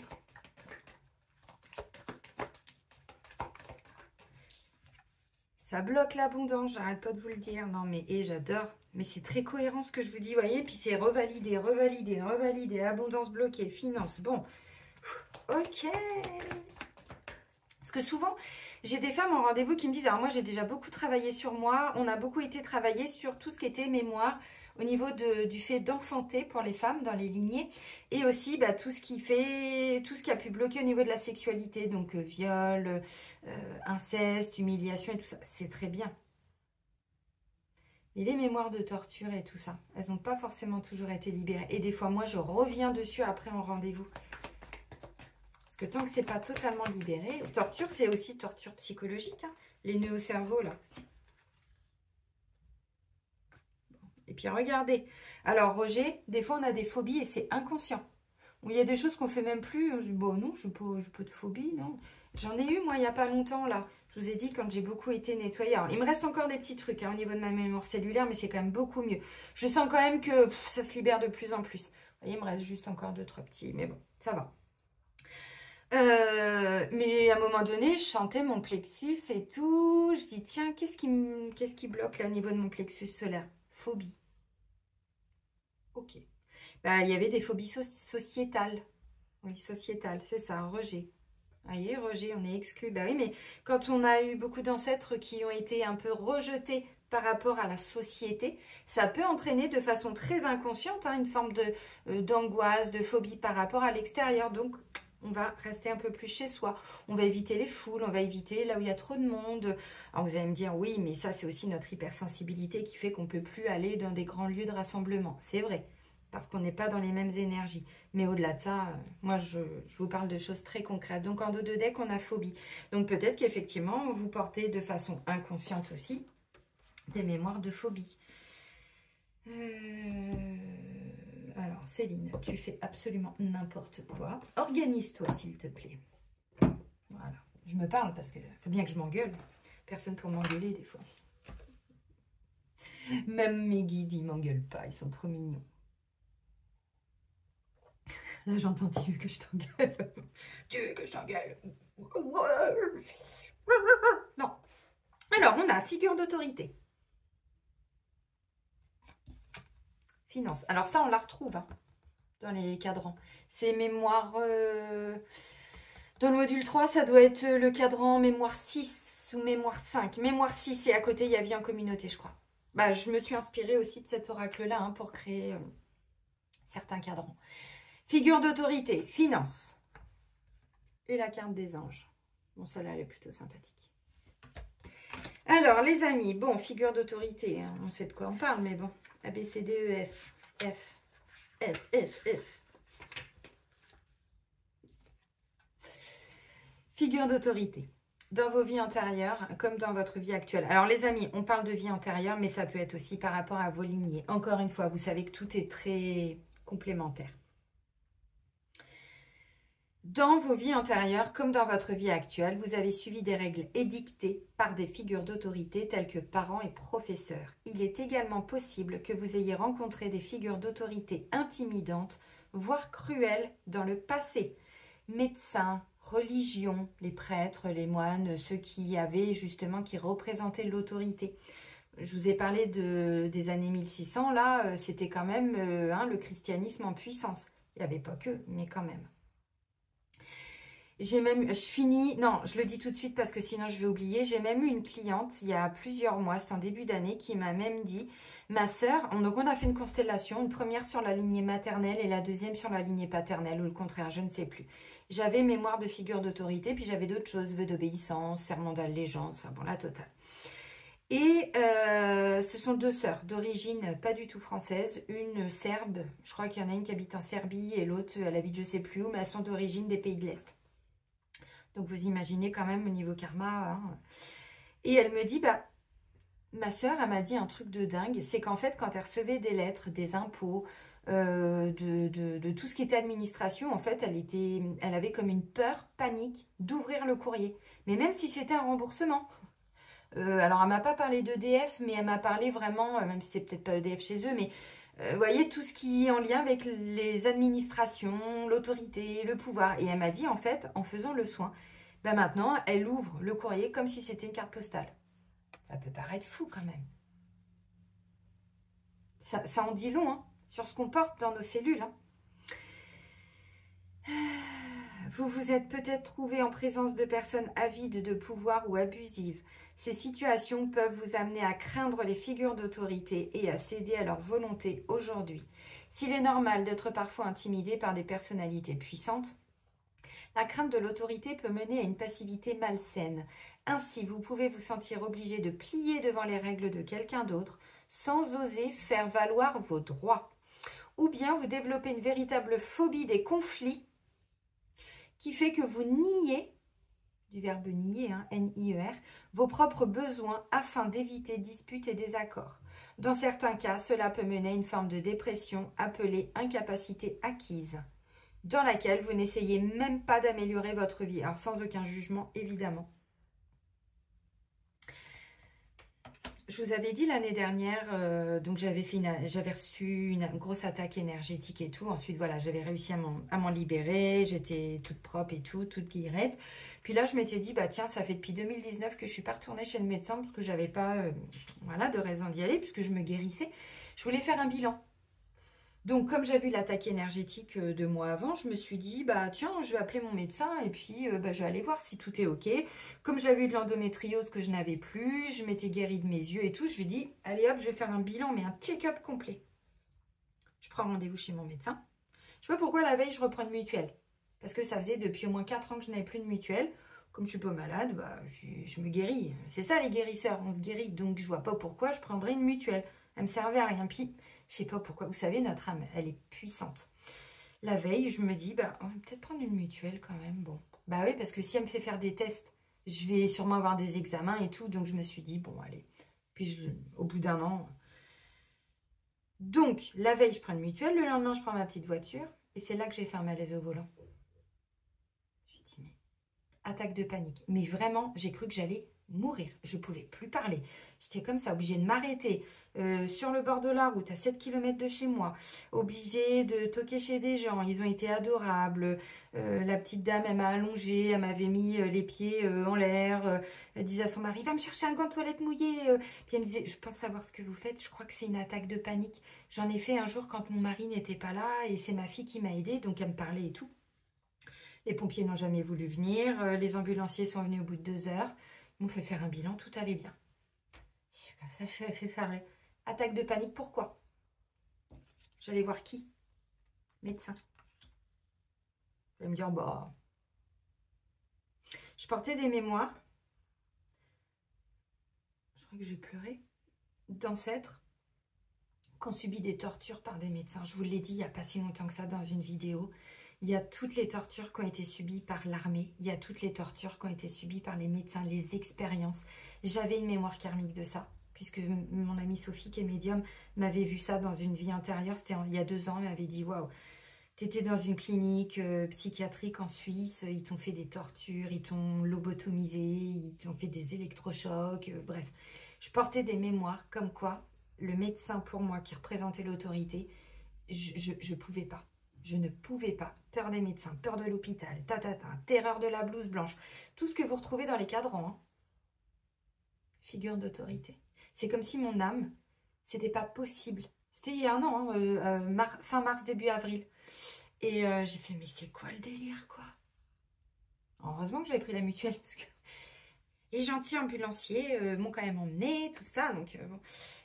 Ça bloque l'abondance, j'arrête pas de vous le dire. Non, mais j'adore. Mais c'est très cohérent ce que je vous dis, voyez. Puis c'est revalidé, revalidé, revalidé. Abondance bloquée, finance. Bon, ok. Parce que souvent, j'ai des femmes en rendez-vous qui me disent, alors moi j'ai déjà beaucoup travaillé sur moi. On a beaucoup été travaillé sur tout ce qui était mémoire au niveau du fait d'enfanter pour les femmes dans les lignées. Et aussi tout ce qui a pu bloquer au niveau de la sexualité. Donc viol, inceste, humiliation et tout ça. C'est très bien. Mais les mémoires de torture et tout ça, elles n'ont pas forcément toujours été libérées. Et des fois, moi, je reviens dessus après en rendez-vous. Parce que tant que c'est pas totalement libéré... Torture, c'est aussi torture psychologique. Hein, les nœuds au cerveau, là. Et puis, regardez. Alors, rejet, des fois, on a des phobies et c'est inconscient. Il y a des choses qu'on fait même plus. Bon, non, je n'ai pas de phobie, non. J'en ai eu, moi, il n'y a pas longtemps, là. Je vous ai dit, quand j'ai beaucoup été nettoyée. Alors, il me reste encore des petits trucs au niveau de ma mémoire cellulaire, mais c'est quand même beaucoup mieux. Je sens quand même que ça se libère de plus en plus. Vous voyez, il me reste juste encore 2-3 petits, mais bon, ça va. Mais à un moment donné, je sentais mon plexus et tout. Je dis, tiens, qu'est-ce qui bloque là au niveau de mon plexus solaire? Phobie. Ok. Il y avait des phobies sociétales. Oui, sociétales, c'est ça, rejet. Vous voyez, rejet, on est exclu. Oui, mais quand on a eu beaucoup d'ancêtres qui ont été un peu rejetés par rapport à la société, ça peut entraîner de façon très inconsciente une forme d'angoisse, de phobie par rapport à l'extérieur. Donc, on va rester un peu plus chez soi. On va éviter les foules, on va éviter là où il y a trop de monde. Alors, vous allez me dire, oui, mais ça, c'est aussi notre hypersensibilité qui fait qu'on ne peut plus aller dans des grands lieux de rassemblement. C'est vrai. Parce qu'on n'est pas dans les mêmes énergies. Mais au-delà de ça, moi, je vous parle de choses très concrètes. Donc, en dos de deck, on a phobie. Donc, peut-être qu'effectivement, vous portez de façon inconsciente aussi des mémoires de phobie. Alors, Céline, tu fais absolument n'importe quoi. Organise-toi, s'il te plaît. Voilà. Je me parle parce qu'il faut bien que je m'engueule. Personne pour m'engueuler, des fois. Même mes guides, ils m'engueulent pas. Ils sont trop mignons. Là, j'entends, tu veux que je t'engueule. Tu veux que je t'engueule. Non. Alors, on a figure d'autorité. Finance. Alors ça, on la retrouve dans les cadrans. C'est mémoire... dans le module 3, ça doit être le cadran mémoire 6 ou mémoire 5. Mémoire 6, et à côté, il y a vie en communauté, je crois. Je me suis inspirée aussi de cet oracle-là pour créer certains cadrans. Figure d'autorité, finance. Et la carte des anges. Bon, celle-là, elle est plutôt sympathique. Alors, les amis, bon, figure d'autorité, on sait de quoi on parle, mais bon. A, B, C, D, E, F, F, F, F, F. Figure d'autorité. Dans vos vies antérieures, comme dans votre vie actuelle. Alors les amis, on parle de vie antérieure, mais ça peut être aussi par rapport à vos lignées. Encore une fois, vous savez que tout est très complémentaire. Dans vos vies antérieures, comme dans votre vie actuelle, vous avez suivi des règles édictées par des figures d'autorité telles que parents et professeurs. Il est également possible que vous ayez rencontré des figures d'autorité intimidantes, voire cruelles dans le passé. Médecins, religions, les prêtres, les moines, ceux qui avaient justement, qui représentaient l'autorité. Je vous ai parlé des années 1600, là, c'était quand même le christianisme en puissance. Il n'y avait pas que, mais quand même. Je le dis tout de suite parce que sinon je vais oublier. J'ai même eu une cliente il y a plusieurs mois, c'est en début d'année, qui m'a même dit, ma sœur, donc on a fait une constellation, une première sur la lignée maternelle et la deuxième sur la lignée paternelle, ou le contraire, je ne sais plus. J'avais mémoire de figure d'autorité, puis j'avais d'autres choses, vœux d'obéissance, serment d'allégeance, enfin bon, la totale. Et ce sont deux sœurs d'origine pas du tout française, une serbe, je crois qu'il y en a une qui habite en Serbie et l'autre elle habite je sais plus où, mais elles sont d'origine des pays de l'Est. Donc, vous imaginez quand même au niveau karma. Hein. Et elle me dit, ma sœur, elle m'a dit un truc de dingue. C'est qu'en fait, quand elle recevait des lettres, des impôts, de tout ce qui était administration, en fait, elle avait comme une peur, panique d'ouvrir le courrier. Mais même si c'était un remboursement. Alors, elle m'a pas parlé d'EDF, mais elle m'a parlé vraiment, même si c'est peut-être pas EDF chez eux, mais vous voyez, tout ce qui est en lien avec les administrations, l'autorité, le pouvoir. Et elle m'a dit, en fait, en faisant le soin, maintenant, elle ouvre le courrier comme si c'était une carte postale. Ça peut paraître fou quand même. Ça en dit long sur ce qu'on porte dans nos cellules. Vous vous êtes peut-être trouvé en présence de personnes avides de pouvoir ou abusives. Ces situations peuvent vous amener à craindre les figures d'autorité et à céder à leur volonté aujourd'hui. S'il est normal d'être parfois intimidé par des personnalités puissantes, la crainte de l'autorité peut mener à une passivité malsaine. Ainsi, vous pouvez vous sentir obligé de plier devant les règles de quelqu'un d'autre sans oser faire valoir vos droits. Ou bien vous développez une véritable phobie des conflits qui fait que vous niez, du verbe nier, N-I-E-R, vos propres besoins afin d'éviter disputes et désaccords. Dans certains cas, cela peut mener à une forme de dépression appelée incapacité acquise, dans laquelle vous n'essayez même pas d'améliorer votre vie. Alors sans aucun jugement, évidemment. Je vous avais dit l'année dernière, donc j'avais reçu une grosse attaque énergétique et tout. Ensuite, voilà, j'avais réussi à m'en libérer. J'étais toute propre et tout, toute guillerette. Puis là, je m'étais dit, tiens, ça fait depuis 2019 que je ne suis pas retournée chez le médecin parce que j'avais pas de raison d'y aller puisque je me guérissais. Je voulais faire un bilan. Donc, comme j'ai vu l'attaque énergétique 2 mois avant, je me suis dit, tiens, je vais appeler mon médecin et puis je vais aller voir si tout est OK. Comme j'avais eu de l'endométriose que je n'avais plus, je m'étais guérie de mes yeux et tout, je lui ai dit, allez hop, je vais faire un bilan, mais un check-up complet. Je prends rendez-vous chez mon médecin. Je sais pas pourquoi la veille, je reprends une mutuelle. Parce que ça faisait depuis au moins 4 ans que je n'avais plus de mutuelle. Comme je suis pas malade, je me guéris. C'est ça les guérisseurs, on se guérit. Donc je vois pas pourquoi je prendrais une mutuelle. Elle me servait à rien. Puis, je sais pas pourquoi. Vous savez, notre âme, elle est puissante. La veille, je me dis, on va peut-être prendre une mutuelle quand même. Bon, oui, parce que si elle me fait faire des tests, je vais sûrement avoir des examens et tout. Donc je me suis dit, bon, allez. Puis au bout d'un an. Donc, la veille, je prends une mutuelle. Le lendemain, je prends ma petite voiture. Et c'est là que j'ai fait un malaise au volant. J'ai dit, mais attaque de panique. Mais vraiment, j'ai cru que j'allais mourir. Je ne pouvais plus parler. J'étais comme ça, obligée de m'arrêter sur le bord de la route, à 7 km de chez moi. Obligée de toquer chez des gens. Ils ont été adorables. La petite dame, elle m'a allongée. Elle m'avait mis les pieds en l'air. Elle disait à son mari, va me chercher un gant de toilette mouillé. Puis elle me disait, je pense savoir ce que vous faites. Je crois que c'est une attaque de panique. J'en ai fait un jour quand mon mari n'était pas là. Et c'est ma fille qui m'a aidée. Donc elle me parlait et tout. Les pompiers n'ont jamais voulu venir. Les ambulanciers sont venus au bout de 2 heures. Ils m'ont fait faire un bilan. Tout allait bien. Et comme ça, je fait faire attaque de panique. Pourquoi? J'allais voir qui? Médecin. Vous allez me dire, je portais des mémoires. Je crois que je vais pleurer. D'ancêtres qui ont subi des tortures par des médecins. Je vous l'ai dit il n'y a pas si longtemps que ça dans une vidéo. Il y a toutes les tortures qui ont été subies par l'armée. Il y a toutes les tortures qui ont été subies par les médecins, les expériences. J'avais une mémoire karmique de ça, puisque mon amie Sophie, qui est médium, m'avait vu ça dans une vie antérieure. C'était il y a 2 ans. Elle m'avait dit, waouh, tu étais dans une clinique psychiatrique en Suisse. Ils t'ont fait des tortures, ils t'ont lobotomisé, ils t'ont fait des électrochocs. Bref, je portais des mémoires comme quoi le médecin, pour moi, qui représentait l'autorité, je pouvais pas. Je ne pouvais pas. Peur des médecins, peur de l'hôpital, terreur de la blouse blanche. Tout ce que vous retrouvez dans les cadrans. Hein. Figure d'autorité. C'est comme si mon âme, c'était pas possible. C'était il y a 1 an, hein, fin mars, début avril. Et j'ai fait, mais c'est quoi le délire, quoi? Heureusement que j'avais pris la mutuelle, parce que les gentils ambulanciers m'ont quand même emmené, tout ça. Donc, bon.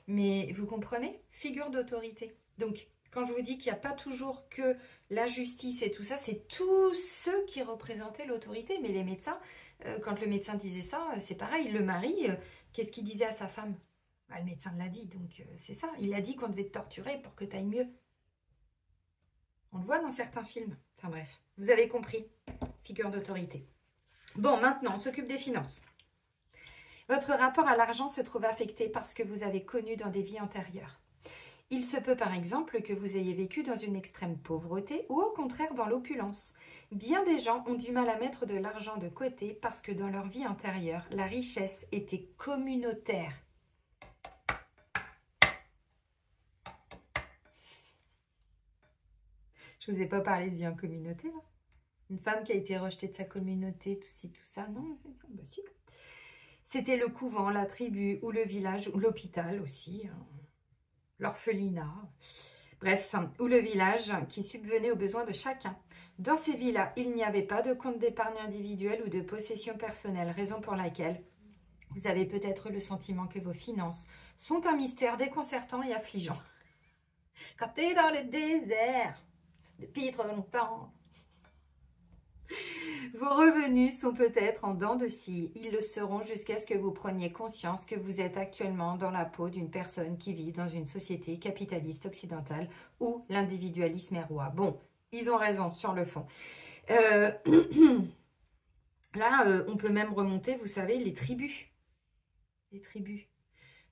Mais vous comprenez? Figure d'autorité. Donc, quand je vous dis qu'il n'y a pas toujours que la justice et tout ça, c'est tous ceux qui représentaient l'autorité. Mais les médecins, quand le médecin disait ça, c'est pareil. Le mari, qu'est-ce qu'il disait à sa femme? Bah, le médecin l'a dit, donc c'est ça. Il a dit qu'on devait te torturer pour que tu ailles mieux. On le voit dans certains films. Enfin bref, vous avez compris. Figure d'autorité. Bon, maintenant, on s'occupe des finances. Votre rapport à l'argent se trouve affecté par ce que vous avez connu dans des vies antérieures. Il se peut par exemple que vous ayez vécu dans une extrême pauvreté ou au contraire dans l'opulence. Bien des gens ont du mal à mettre de l'argent de côté parce que dans leur vie antérieure, la richesse était communautaire. Je ne vous ai pas parlé de vie en communauté, là. Une femme qui a été rejetée de sa communauté, tout ci, tout ça, non? Bah, si. C'était le couvent, la tribu, ou le village, ou l'hôpital aussi, hein. L'orphelinat, bref, ou le village qui subvenait aux besoins de chacun. Dans ces villas, il n'y avait pas de compte d'épargne individuel ou de possession personnelle, raison pour laquelle vous avez peut-être le sentiment que vos finances sont un mystère déconcertant et affligeant. Quand tu es dans le désert, depuis trop longtemps, vos revenus sont peut-être en dents de scie. Ils le seront jusqu'à ce que vous preniez conscience que vous êtes actuellement dans la peau d'une personne qui vit dans une société capitaliste occidentale où l'individualisme est roi. Bon, ils ont raison sur le fond. Là, on peut même remonter, vous savez, les tribus. Les tribus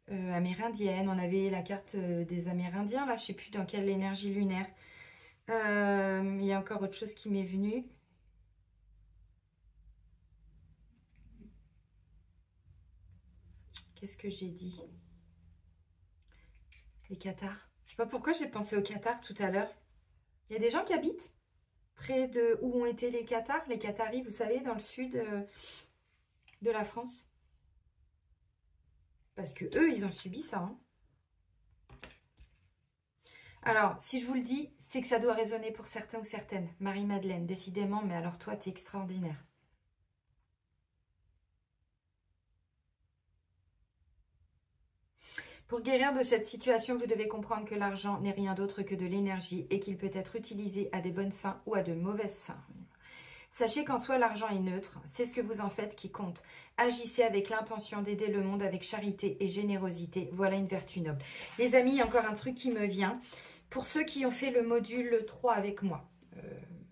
amérindiennes. On avait la carte des Amérindiens, là, je ne sais plus dans quelle énergie lunaire. Il y a encore autre chose qui m'est venue. Qu'est-ce que j'ai dit? Les Qatars. Je sais pas pourquoi j'ai pensé au Qatar tout à l'heure. Il y a des gens qui habitent près de où ont été les Qatars, les Qataris, vous savez, dans le sud de la France. Parce que eux, ils ont subi ça. Hein. Alors, si je vous le dis, c'est que ça doit résonner pour certains ou certaines. Marie-Madeleine, décidément, mais alors toi, t'es extraordinaire. Pour guérir de cette situation, vous devez comprendre que l'argent n'est rien d'autre que de l'énergie et qu'il peut être utilisé à des bonnes fins ou à de mauvaises fins. Sachez qu'en soi, l'argent est neutre. C'est ce que vous en faites qui compte. Agissez avec l'intention d'aider le monde avec charité et générosité. Voilà une vertu noble. Les amis, il y a encore un truc qui me vient. Pour ceux qui ont fait le module 3 avec moi,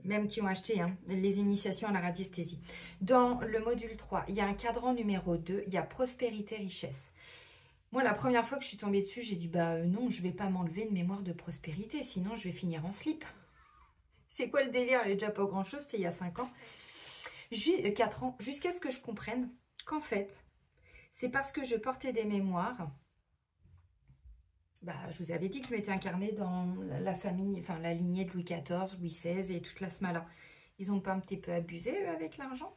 même qui ont acheté les initiations à la radiesthésie. Dans le module 3, il y a un cadran numéro 2, il y a prospérité, richesse. Moi, la première fois que je suis tombée dessus, j'ai dit, bah non, je ne vais pas m'enlever une mémoire de prospérité, sinon je vais finir en slip. C'est quoi le délire? Il n'y a déjà pas grand-chose, c'était il y a 5 ans. 4 ans, jusqu'à ce que je comprenne qu'en fait, c'est parce que je portais des mémoires. Bah, je vous avais dit que je m'étais incarnée dans la famille, enfin la lignée de Louis XIV, Louis XVI et toute la smala. Ils n'ont pas un petit peu abusé, eux, avec l'argent?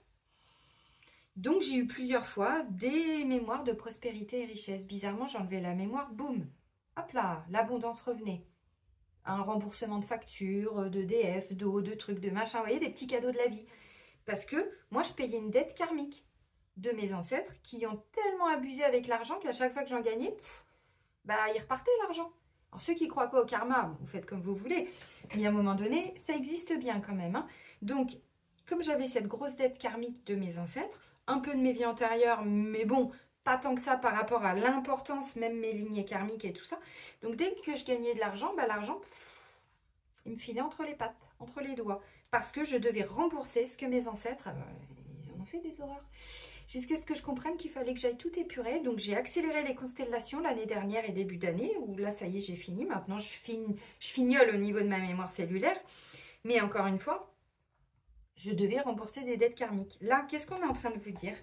Donc, j'ai eu plusieurs fois des mémoires de prospérité et richesse. Bizarrement, j'enlevais la mémoire, boum, hop là, l'abondance revenait. Un remboursement de factures, d'EDF, d'eau, de trucs, de machin. Vous voyez, des petits cadeaux de la vie. Parce que moi, je payais une dette karmique de mes ancêtres qui ont tellement abusé avec l'argent qu'à chaque fois que j'en gagnais, bah, il repartait l'argent. Alors, ceux qui ne croient pas au karma, vous faites comme vous voulez. Mais à un moment donné, ça existe bien quand même. Hein. Donc, comme j'avais cette grosse dette karmique de mes ancêtres, un peu de mes vies antérieures, mais bon, pas tant que ça par rapport à l'importance, même mes lignées karmiques et tout ça. Donc, dès que je gagnais de l'argent, bah, l'argent, il me filait entre les pattes, entre les doigts. parce que je devais rembourser ce que mes ancêtres, ils en ont fait des horreurs. Jusqu'à ce que je comprenne qu'il fallait que j'aille tout épurer. Donc, j'ai accéléré les constellations l'année dernière et début d'année, où là, ça y est, j'ai fini. Maintenant, je fignole au niveau de ma mémoire cellulaire. Mais encore une fois, je devais rembourser des dettes karmiques. Là, qu'est-ce qu'on est en train de vous dire?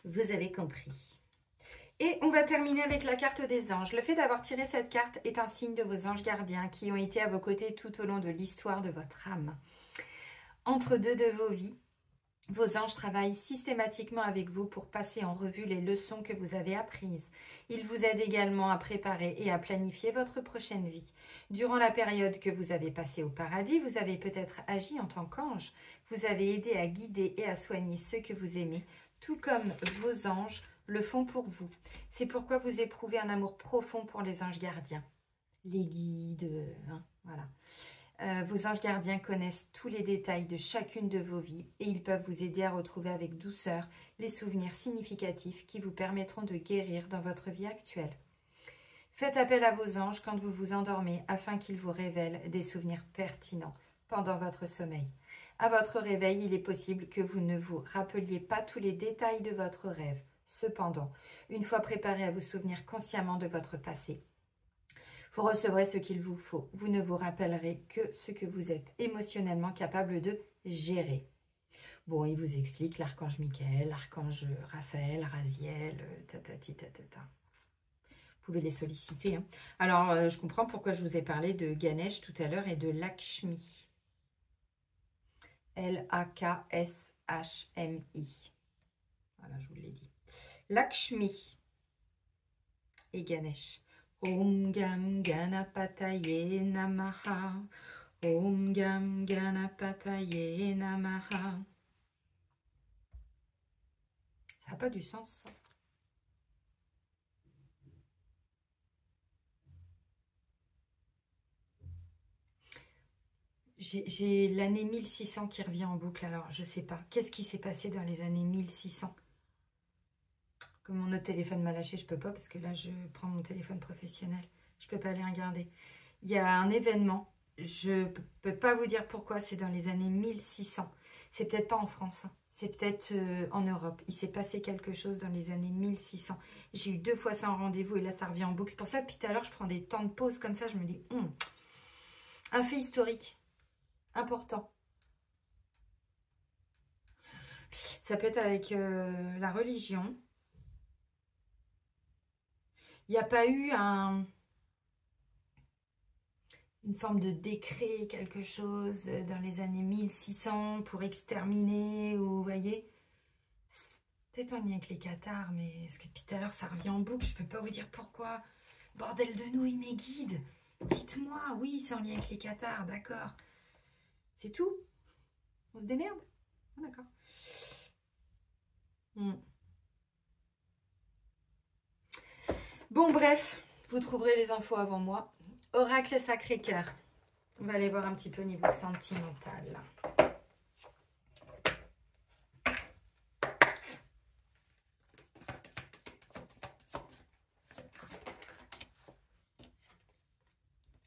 Vous avez compris. Et on va terminer avec la carte des anges. Le fait d'avoir tiré cette carte est un signe de vos anges gardiens qui ont été à vos côtés tout au long de l'histoire de votre âme. Entre deux de vos vies, vos anges travaillent systématiquement avec vous pour passer en revue les leçons que vous avez apprises. Ils vous aident également à préparer et à planifier votre prochaine vie. Durant la période que vous avez passée au paradis, vous avez peut-être agi en tant qu'ange. Vous avez aidé à guider et à soigner ceux que vous aimez, tout comme vos anges le font pour vous. C'est pourquoi vous éprouvez un amour profond pour les anges gardiens. Les guides, voilà. Vos anges gardiens connaissent tous les détails de chacune de vos vies et ils peuvent vous aider à retrouver avec douceur les souvenirs significatifs qui vous permettront de guérir dans votre vie actuelle. Faites appel à vos anges quand vous vous endormez afin qu'ils vous révèlent des souvenirs pertinents pendant votre sommeil. À votre réveil, il est possible que vous ne vous rappeliez pas tous les détails de votre rêve. Cependant, une fois préparé à vous souvenir consciemment de votre passé, vous recevrez ce qu'il vous faut. Vous ne vous rappellerez que ce que vous êtes émotionnellement capable de gérer. Bon, il vous explique l'archange Michael, l'archange Raphaël, Raziel, Vous pouvez les solliciter. Hein. Alors, je comprends pourquoi je vous ai parlé de Ganesh tout à l'heure et de Lakshmi. L-A-K-S-H-M-I. Voilà, je vous l'ai dit. Lakshmi et Ganesh. Om Gam Ganapataye Namaha. Om Gam Ganapataye Namaha. Ça n'a pas du sens, ça. J'ai l'année 1600 qui revient en boucle, alors je ne sais pas. Qu'est-ce qui s'est passé dans les années 1600? Comme mon autre téléphone m'a lâché, je ne peux pas parce que là, je prends mon téléphone professionnel. Je ne peux pas aller regarder. Il y a un événement, je ne peux pas vous dire pourquoi, c'est dans les années 1600. C'est peut-être pas en France, hein. C'est peut-être en Europe. Il s'est passé quelque chose dans les années 1600. J'ai eu 2 fois ça en rendez-vous et là, ça revient en boucle. C'est pour ça, depuis tout à l'heure, je prends des temps de pause comme ça. Je me dis, un fait historique important. Ça peut être avec la religion. Il n'y a pas eu une forme de décret, quelque chose dans les années 1600 pour exterminer, ou vous voyez, peut-être en lien avec les cathares, mais est-ce que depuis tout à l'heure ça revient en boucle? Je ne peux pas vous dire pourquoi. Bordel de nouilles, mes guides, dites-moi. Oui, c'est en lien avec les cathares, d'accord. C'est tout? On se démerde? D'accord. Bon, bref, vous trouverez les infos avant moi. Oracle Sacré-Cœur. On va aller voir un petit peu au niveau sentimental.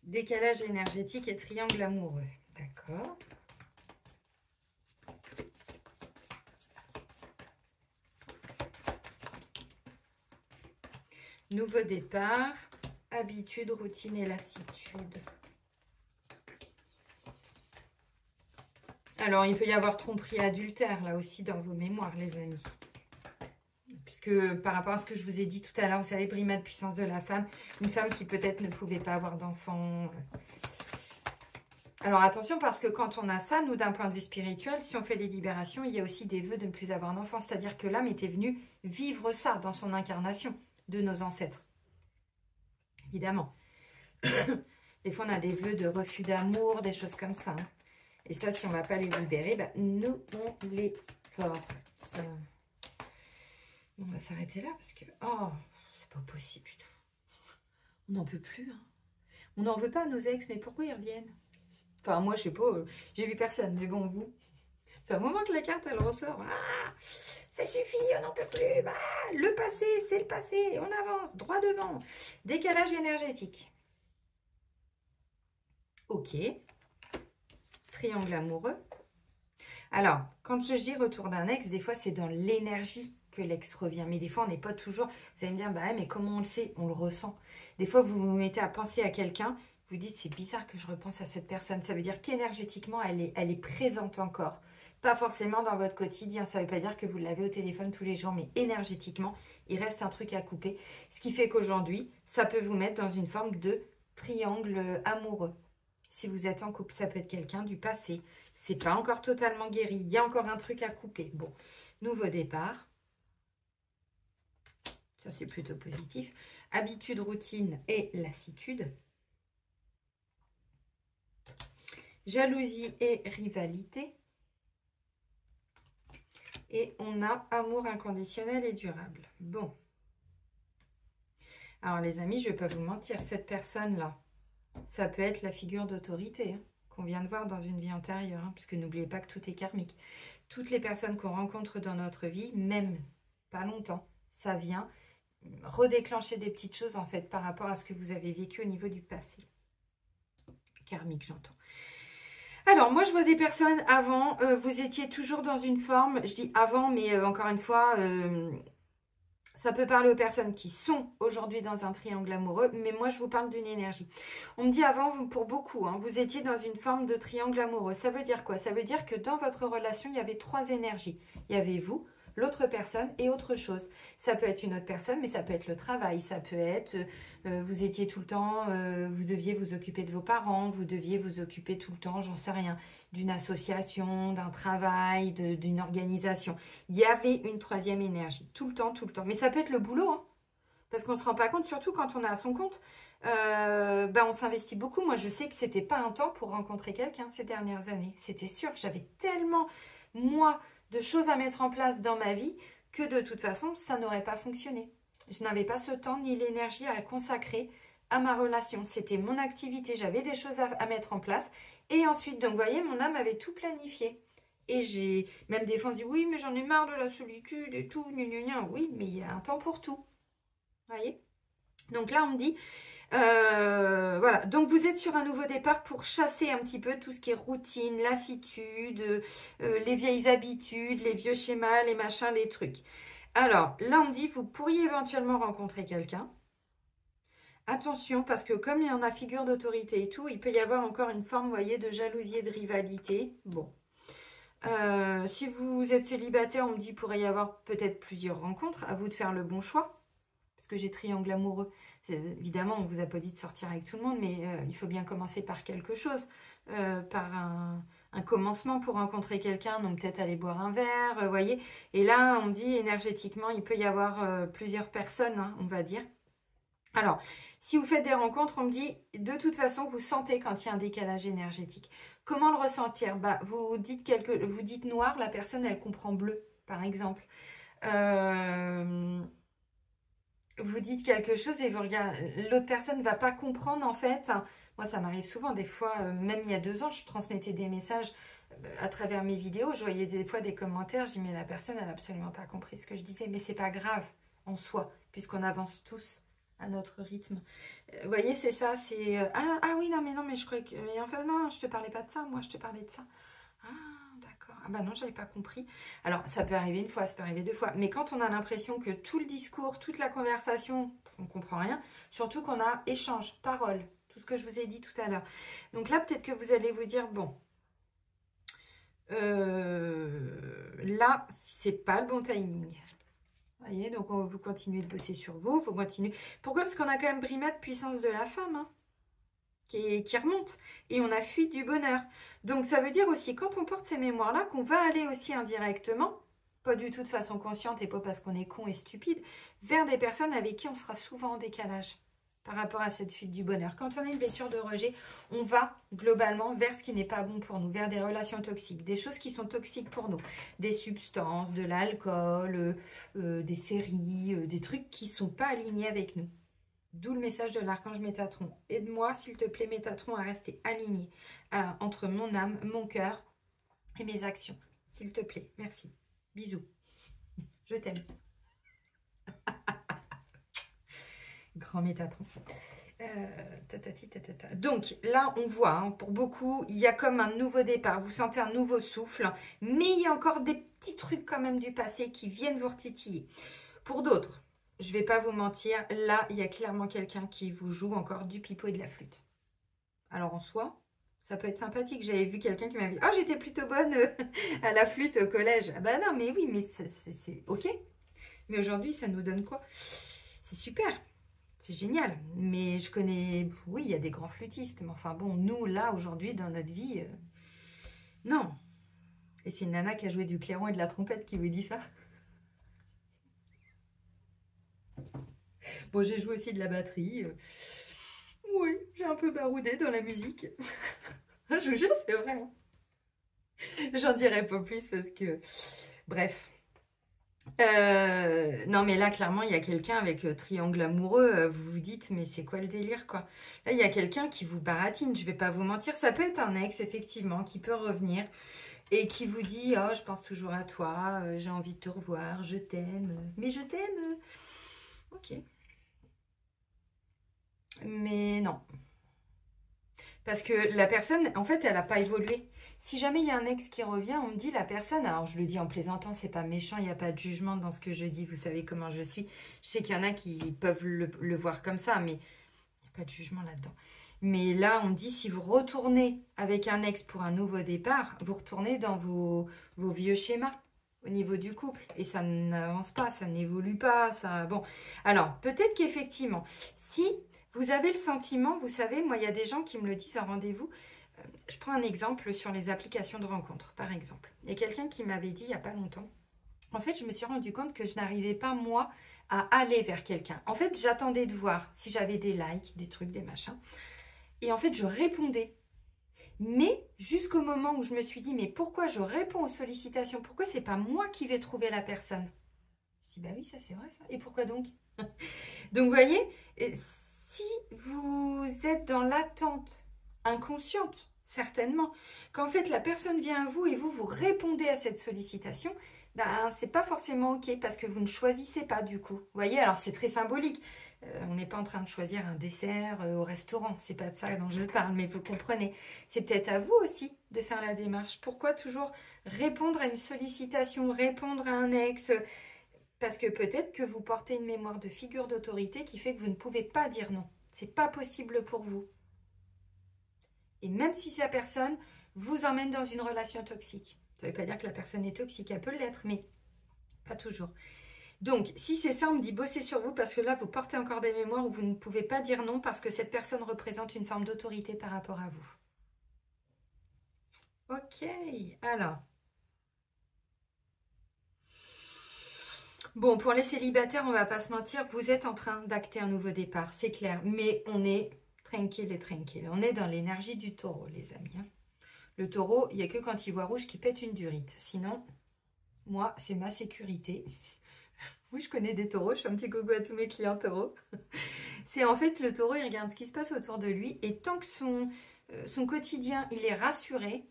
Décalage énergétique et triangle amoureux. D'accord. Nouveau départ, habitude, routine et lassitude. Alors, il peut y avoir tromperie, adultère, là aussi, dans vos mémoires, les amis. Puisque par rapport à ce que je vous ai dit tout à l'heure, vous savez, brimade, puissance de la femme, une femme qui peut-être ne pouvait pas avoir d'enfant. Alors, attention, parce que quand on a ça, nous, d'un point de vue spirituel, si on fait les libérations, il y a aussi des vœux de ne plus avoir d'enfant. C'est-à-dire que l'âme était venue vivre ça dans son incarnation de nos ancêtres. Évidemment. Des fois, on a des vœux de refus d'amour, des choses comme ça. Hein. Et ça, si on ne va pas les libérer, bah, nous, on les force. On va s'arrêter là parce que... Oh, c'est pas possible, putain. On n'en peut plus. Hein. On n'en veut pas à nos ex, mais pourquoi ils reviennent? Enfin, moi, je sais pas, j'ai vu personne, mais bon, vous. C'est un moment que la carte, elle ressort. Ah, ça suffit, on n'en peut plus. Bah, le passé, c'est le passé. On avance, droit devant. Décalage énergétique. Ok. Triangle amoureux. Alors, quand je dis retour d'un ex, des fois, c'est dans l'énergie que l'ex revient. Mais des fois, on n'est pas toujours... Vous allez me dire, bah ouais, mais comment on le sait? On le ressent. Des fois, vous vous mettez à penser à quelqu'un, vous dites, c'est bizarre que je repense à cette personne. Ça veut dire qu'énergétiquement, elle est présente encore. Pas forcément dans votre quotidien. Ça ne veut pas dire que vous l'avez au téléphone tous les jours, mais énergétiquement, il reste un truc à couper. Ce qui fait qu'aujourd'hui, ça peut vous mettre dans une forme de triangle amoureux. Si vous êtes en couple, ça peut être quelqu'un du passé. C'est pas encore totalement guéri. Il y a encore un truc à couper. Bon, nouveau départ. Ça, c'est plutôt positif. Habitude, routine et lassitude. Jalousie et rivalité. Et on a amour inconditionnel et durable. Bon. Alors, les amis, je ne vais pas vous mentir. Cette personne-là, ça peut être la figure d'autorité qu'on vient de voir dans une vie antérieure. Parce que n'oubliez pas que tout est karmique. Toutes les personnes qu'on rencontre dans notre vie, même pas longtemps, ça vient redéclencher des petites choses en fait par rapport à ce que vous avez vécu au niveau du passé. Karmique, j'entends. Alors, moi, je vois des personnes avant, vous étiez toujours dans une forme, je dis avant, mais encore une fois, ça peut parler aux personnes qui sont aujourd'hui dans un triangle amoureux, mais moi, je vous parle d'une énergie. On me dit avant, pour beaucoup, vous étiez dans une forme de triangle amoureux. Ça veut dire quoi? Ça veut dire que dans votre relation, il y avait 3 énergies. Il y avait vous, l'autre personne et autre chose. Ça peut être une autre personne, mais ça peut être le travail. Ça peut être, vous étiez tout le temps, vous deviez vous occuper de vos parents, vous deviez vous occuper tout le temps, j'en sais rien, d'une association, d'un travail, d'une organisation. Il y avait une 3e énergie, tout le temps, tout le temps. Mais ça peut être le boulot, parce qu'on ne se rend pas compte, surtout quand on est à son compte. On s'investit beaucoup. Moi, je sais que c'était pas un temps pour rencontrer quelqu'un ces dernières années. C'était sûr. J'avais tellement, moi, de choses à mettre en place dans ma vie que de toute façon, ça n'aurait pas fonctionné. Je n'avais pas ce temps ni l'énergie à consacrer à ma relation. C'était mon activité. J'avais des choses à mettre en place. Et ensuite, donc, vous voyez, mon âme avait tout planifié. Et j'ai même des fois dit, oui, mais j'en ai marre de la solitude et tout. Gna, gna, gna. Oui, mais il y a un temps pour tout. Voyez? Donc là, on me dit, voilà. Donc, vous êtes sur un nouveau départ pour chasser un petit peu tout ce qui est routine, lassitude, les vieilles habitudes, les vieux schémas, les machins, les trucs. Alors, là, on me dit, vous pourriez éventuellement rencontrer quelqu'un. Attention, parce que comme il y en a figure d'autorité et tout, il peut y avoir encore une forme, vous voyez, de jalousie et de rivalité. Bon. Si vous êtes célibataire, on me dit, il pourrait y avoir peut-être plusieurs rencontres. À vous de faire le bon choix. Parce que j'ai triangle amoureux. Évidemment, on ne vous a pas dit de sortir avec tout le monde, mais il faut bien commencer par quelque chose. Par un commencement pour rencontrer quelqu'un, donc peut-être aller boire un verre, voyez. Et là, on dit énergétiquement, il peut y avoir plusieurs personnes, on va dire. Alors, si vous faites des rencontres, on me dit, de toute façon, vous sentez quand il y a un décalage énergétique. Comment le ressentir? Vous dites noir, la personne, elle comprend bleu, par exemple. Vous dites quelque chose et vous regardez, l'autre personne ne va pas comprendre en fait. Moi, ça m'arrive souvent, des fois, même il y a 2 ans, je transmettais des messages à travers mes vidéos. Je voyais des fois des commentaires, je dis mais la personne, elle n'a absolument pas compris ce que je disais. Mais c'est pas grave en soi, puisqu'on avance tous à notre rythme. Vous voyez, c'est ça, c'est... ah oui, non, mais je croyais que... Mais enfin, non, je te parlais pas de ça, moi, je te parlais de ça. Ah, d'accord. Ah bah non, j'avais pas compris. Alors, ça peut arriver une fois, ça peut arriver 2 fois. Mais quand on a l'impression que tout le discours, toute la conversation, on comprend rien, surtout qu'on a échange, parole, tout ce que je vous ai dit tout à l'heure. Donc là, peut-être que vous allez vous dire, bon, là, c'est pas le bon timing. Vous voyez, donc vous continuez de bosser sur vous, vous continuez. Pourquoi? Parce qu'on a quand même Brimade, puissance de la femme, qui remonte. Et on a fuite du bonheur. Donc, ça veut dire aussi, quand on porte ces mémoires-là, qu'on va aller aussi indirectement, pas du tout de façon consciente et pas parce qu'on est con et stupide, vers des personnes avec qui on sera souvent en décalage par rapport à cette fuite du bonheur. Quand on a une blessure de rejet, on va globalement vers ce qui n'est pas bon pour nous, vers des relations toxiques, des choses qui sont toxiques pour nous, des substances, de l'alcool, des séries, des trucs qui ne sont pas alignés avec nous. D'où le message de l'archange Métatron. Aide-moi, s'il te plaît, Métatron, à rester aligné entre mon âme, mon cœur et mes actions. S'il te plaît, merci. Bisous. Je t'aime. Grand Métatron. Tatati, tatata. Donc là, on voit, hein, pour beaucoup, il y a comme un nouveau départ. Vous sentez un nouveau souffle, mais il y a encore des petits trucs quand même du passé qui viennent vous retitiller. Pour d'autres, je ne vais pas vous mentir, là, il y a clairement quelqu'un qui vous joue encore du pipeau et de la flûte. Alors en soi, ça peut être sympathique. J'avais vu quelqu'un qui m'avait dit « Ah, j'étais plutôt bonne à la flûte au collège. » Ah bah non, mais oui, mais c'est ok. Mais aujourd'hui, ça nous donne quoi? C'est super. C'est génial, mais je connais, oui, il y a des grands flûtistes, mais enfin bon, nous, là, aujourd'hui, dans notre vie, non. Et c'est une nana qui a joué du clairon et de la trompette qui vous dit ça. Bon, j'ai joué aussi de la batterie. Oui, j'ai un peu baroudé dans la musique. Je vous jure, c'est vrai. J'en dirai pas plus parce que... Bref. Non mais là clairement il y a quelqu'un avec triangle amoureux, vous vous dites mais c'est quoi le délire quoi? Là il y a quelqu'un qui vous baratine, je vais pas vous mentir, ça peut être un ex effectivement qui peut revenir et qui vous dit oh je pense toujours à toi, j'ai envie de te revoir, je t'aime, mais je t'aime, ok, mais non. Parce que la personne, en fait, elle n'a pas évolué. Si jamais il y a un ex qui revient, on me dit la personne, alors je le dis en plaisantant, c'est pas méchant, il n'y a pas de jugement dans ce que je dis, vous savez comment je suis. Je sais qu'il y en a qui peuvent le voir comme ça, mais il n'y a pas de jugement là-dedans. Mais là, on me dit, si vous retournez avec un ex pour un nouveau départ, vous retournez dans vos vieux schémas au niveau du couple. Et ça n'avance pas, ça n'évolue pas. Ça... Bon, alors, peut-être qu'effectivement, si... Vous avez le sentiment, vous savez, moi, il y a des gens qui me le disent en rendez-vous. Je prends un exemple sur les applications de rencontres, par exemple. Il y a quelqu'un qui m'avait dit il n'y a pas longtemps, en fait, je me suis rendu compte que je n'arrivais pas, moi, à aller vers quelqu'un. En fait, j'attendais de voir si j'avais des likes, des trucs, des machins. Et en fait, je répondais. Mais jusqu'au moment où je me suis dit, mais pourquoi je réponds aux sollicitations? Pourquoi c'est pas moi qui vais trouver la personne? Je dis, bah oui, ça c'est vrai ça. Et pourquoi donc? Donc, vous voyez, si vous êtes dans l'attente inconsciente, certainement, qu'en fait la personne vient à vous et vous répondez à cette sollicitation, ben, c'est pas forcément ok parce que vous ne choisissez pas du coup. Vous voyez, alors c'est très symbolique. On n'est pas en train de choisir un dessert au restaurant, c'est pas de ça dont je parle, mais vous comprenez. C'est peut-être à vous aussi de faire la démarche. Pourquoi toujours répondre à une sollicitation, répondre à un ex? Parce que peut-être que vous portez une mémoire de figure d'autorité qui fait que vous ne pouvez pas dire non. C'est pas possible pour vous. Et même si la personne vous emmène dans une relation toxique, ça ne veut pas dire que la personne est toxique, elle peut l'être, mais pas toujours. Donc, si c'est ça, on me dit bossez sur vous parce que là, vous portez encore des mémoires où vous ne pouvez pas dire non parce que cette personne représente une forme d'autorité par rapport à vous. Ok, alors... Bon, pour les célibataires, on va pas se mentir, vous êtes en train d'acter un nouveau départ, c'est clair. Mais on est tranquille et tranquille. On est dans l'énergie du taureau, les amis. Hein. Le taureau, il n'y a que quand il voit rouge qu'il pète une durite. Sinon, moi, c'est ma sécurité. Oui, je connais des taureaux, je fais un petit coucou à tous mes clients taureaux. C'est en fait, le taureau, il regarde ce qui se passe autour de lui. Et tant que son quotidien, il est rassuré,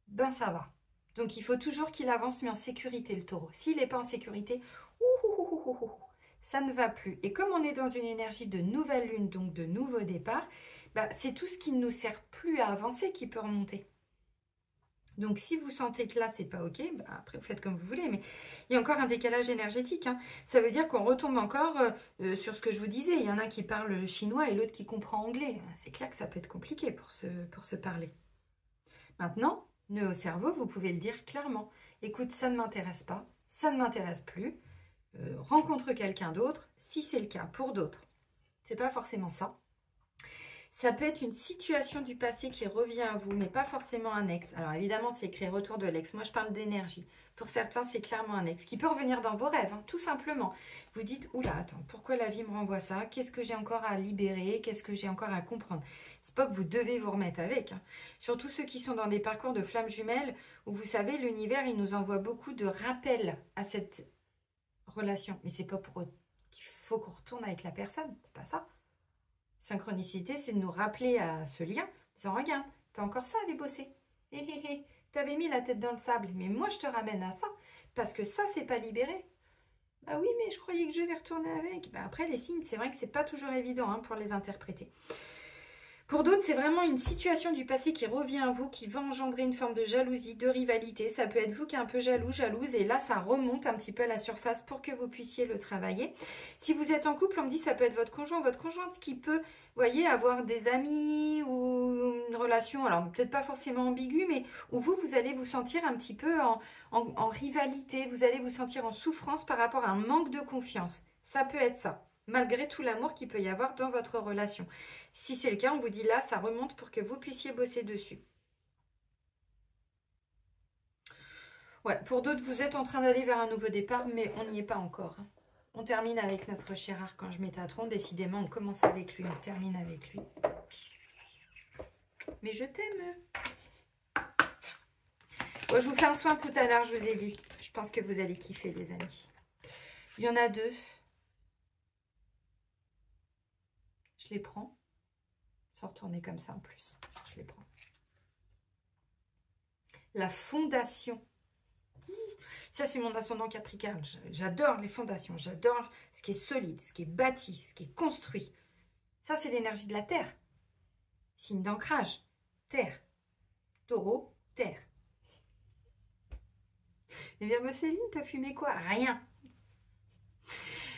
ben ça va. Donc, il faut toujours qu'il avance, mais en sécurité, le taureau. S'il n'est pas en sécurité, ça ne va plus. Et comme on est dans une énergie de nouvelle lune, donc de nouveau départ, bah, c'est tout ce qui ne nous sert plus à avancer qui peut remonter. Donc, si vous sentez que là, c'est pas OK, bah, après, vous faites comme vous voulez. Mais il y a encore un décalage énergétique. Hein. Ça veut dire qu'on retombe encore sur ce que je vous disais. Il y en a qui parlent chinois et l'autre qui comprend anglais. C'est clair que ça peut être compliqué pour se parler. Maintenant, nœud au cerveau, vous pouvez le dire clairement. Écoute, ça ne m'intéresse pas, ça ne m'intéresse plus. Rencontre quelqu'un d'autre, si c'est le cas pour d'autres. C'est pas forcément ça. Ça peut être une situation du passé qui revient à vous, mais pas forcément un ex. Alors évidemment, c'est écrit retour de l'ex. Moi, je parle d'énergie. Pour certains, c'est clairement un ex qui peut revenir dans vos rêves, hein, tout simplement. Vous dites, oula, attends, pourquoi la vie me renvoie ça? Qu'est-ce que j'ai encore à libérer? Qu'est-ce que j'ai encore à comprendre? C'est pas que vous devez vous remettre avec. Hein. Surtout ceux qui sont dans des parcours de flammes jumelles, où vous savez, l'univers, il nous envoie beaucoup de rappels à cette relation. Mais c'est pas pour qu'il faut qu'on retourne avec la personne, c'est pas ça. Synchronicité, c'est de nous rappeler à ce lien. Disant, regarde, t'as encore ça à aller bosser. Hé hé hé, t'avais mis la tête dans le sable, mais moi je te ramène à ça, parce que ça, c'est pas libéré. Ah oui, mais je croyais que je vais retourner avec. Bah après, les signes, c'est vrai que c'est pas toujours évident hein, pour les interpréter. Pour d'autres, c'est vraiment une situation du passé qui revient à vous, qui va engendrer une forme de jalousie, de rivalité. Ça peut être vous qui êtes un peu jaloux, jalouse, et là, ça remonte un petit peu à la surface pour que vous puissiez le travailler. Si vous êtes en couple, on me dit ça peut être votre conjoint, votre conjointe qui peut, vous voyez, avoir des amis ou une relation, alors peut-être pas forcément ambiguë, mais où vous allez vous sentir un petit peu en rivalité, vous allez vous sentir en souffrance par rapport à un manque de confiance. Ça peut être ça, malgré tout l'amour qu'il peut y avoir dans votre relation. Si c'est le cas, on vous dit là, ça remonte pour que vous puissiez bosser dessus. Ouais, pour d'autres, vous êtes en train d'aller vers un nouveau départ, mais on n'y est pas encore. On termine avec notre cher archange Métatron. Décidément, on commence avec lui, on termine avec lui. Mais je t'aime. Bon, je vous fais un soin tout à l'heure, je vous ai dit. Je pense que vous allez kiffer, les amis. Il y en a deux. Je les prends. Sans retourner comme ça en plus. Je les prends. La fondation. Ça, c'est mon ascendant Capricorne. J'adore les fondations. J'adore ce qui est solide, ce qui est bâti, ce qui est construit. Ça, c'est l'énergie de la terre. Signe d'ancrage. Terre. Taureau, terre. Et bien, Céline, t'as fumé quoi? Rien.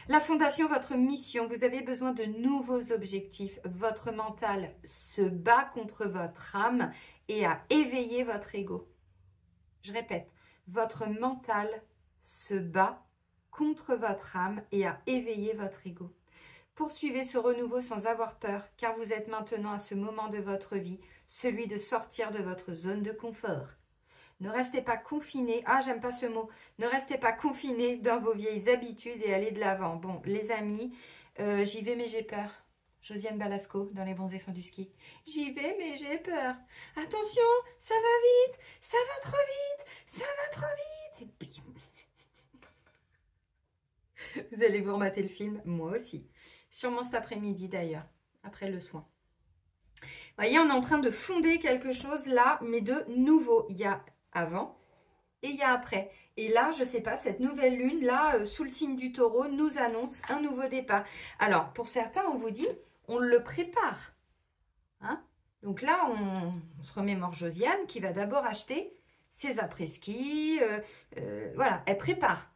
La fondation, votre mission, vous avez besoin de nouveaux objectifs. Votre mental se bat contre votre âme et a éveillé votre ego. Je répète, votre mental se bat contre votre âme et a éveillé votre ego. Poursuivez ce renouveau sans avoir peur, car vous êtes maintenant à ce moment de votre vie, celui de sortir de votre zone de confort. Ne restez pas confinés, ah j'aime pas ce mot, ne restez pas confinés dans vos vieilles habitudes et allez de l'avant. Bon, les amis, j'y vais mais j'ai peur. Josiane Balasco dans Les Bons et Fonds du Ski. J'y vais mais j'ai peur. Attention, ça va vite, ça va trop vite, ça va trop vite. Vous allez vous remater le film, moi aussi. Sûrement cet après-midi d'ailleurs, après le soin. Vous voyez, on est en train de fonder quelque chose là, mais de nouveau. Il y a avant et il y a après. Et là, je ne sais pas, cette nouvelle lune, là, sous le signe du taureau, nous annonce un nouveau départ. Alors, pour certains, on vous dit, on le prépare. Hein? Donc là, on se remémore Josiane qui va d'abord acheter ses après-ski. Voilà, elle prépare.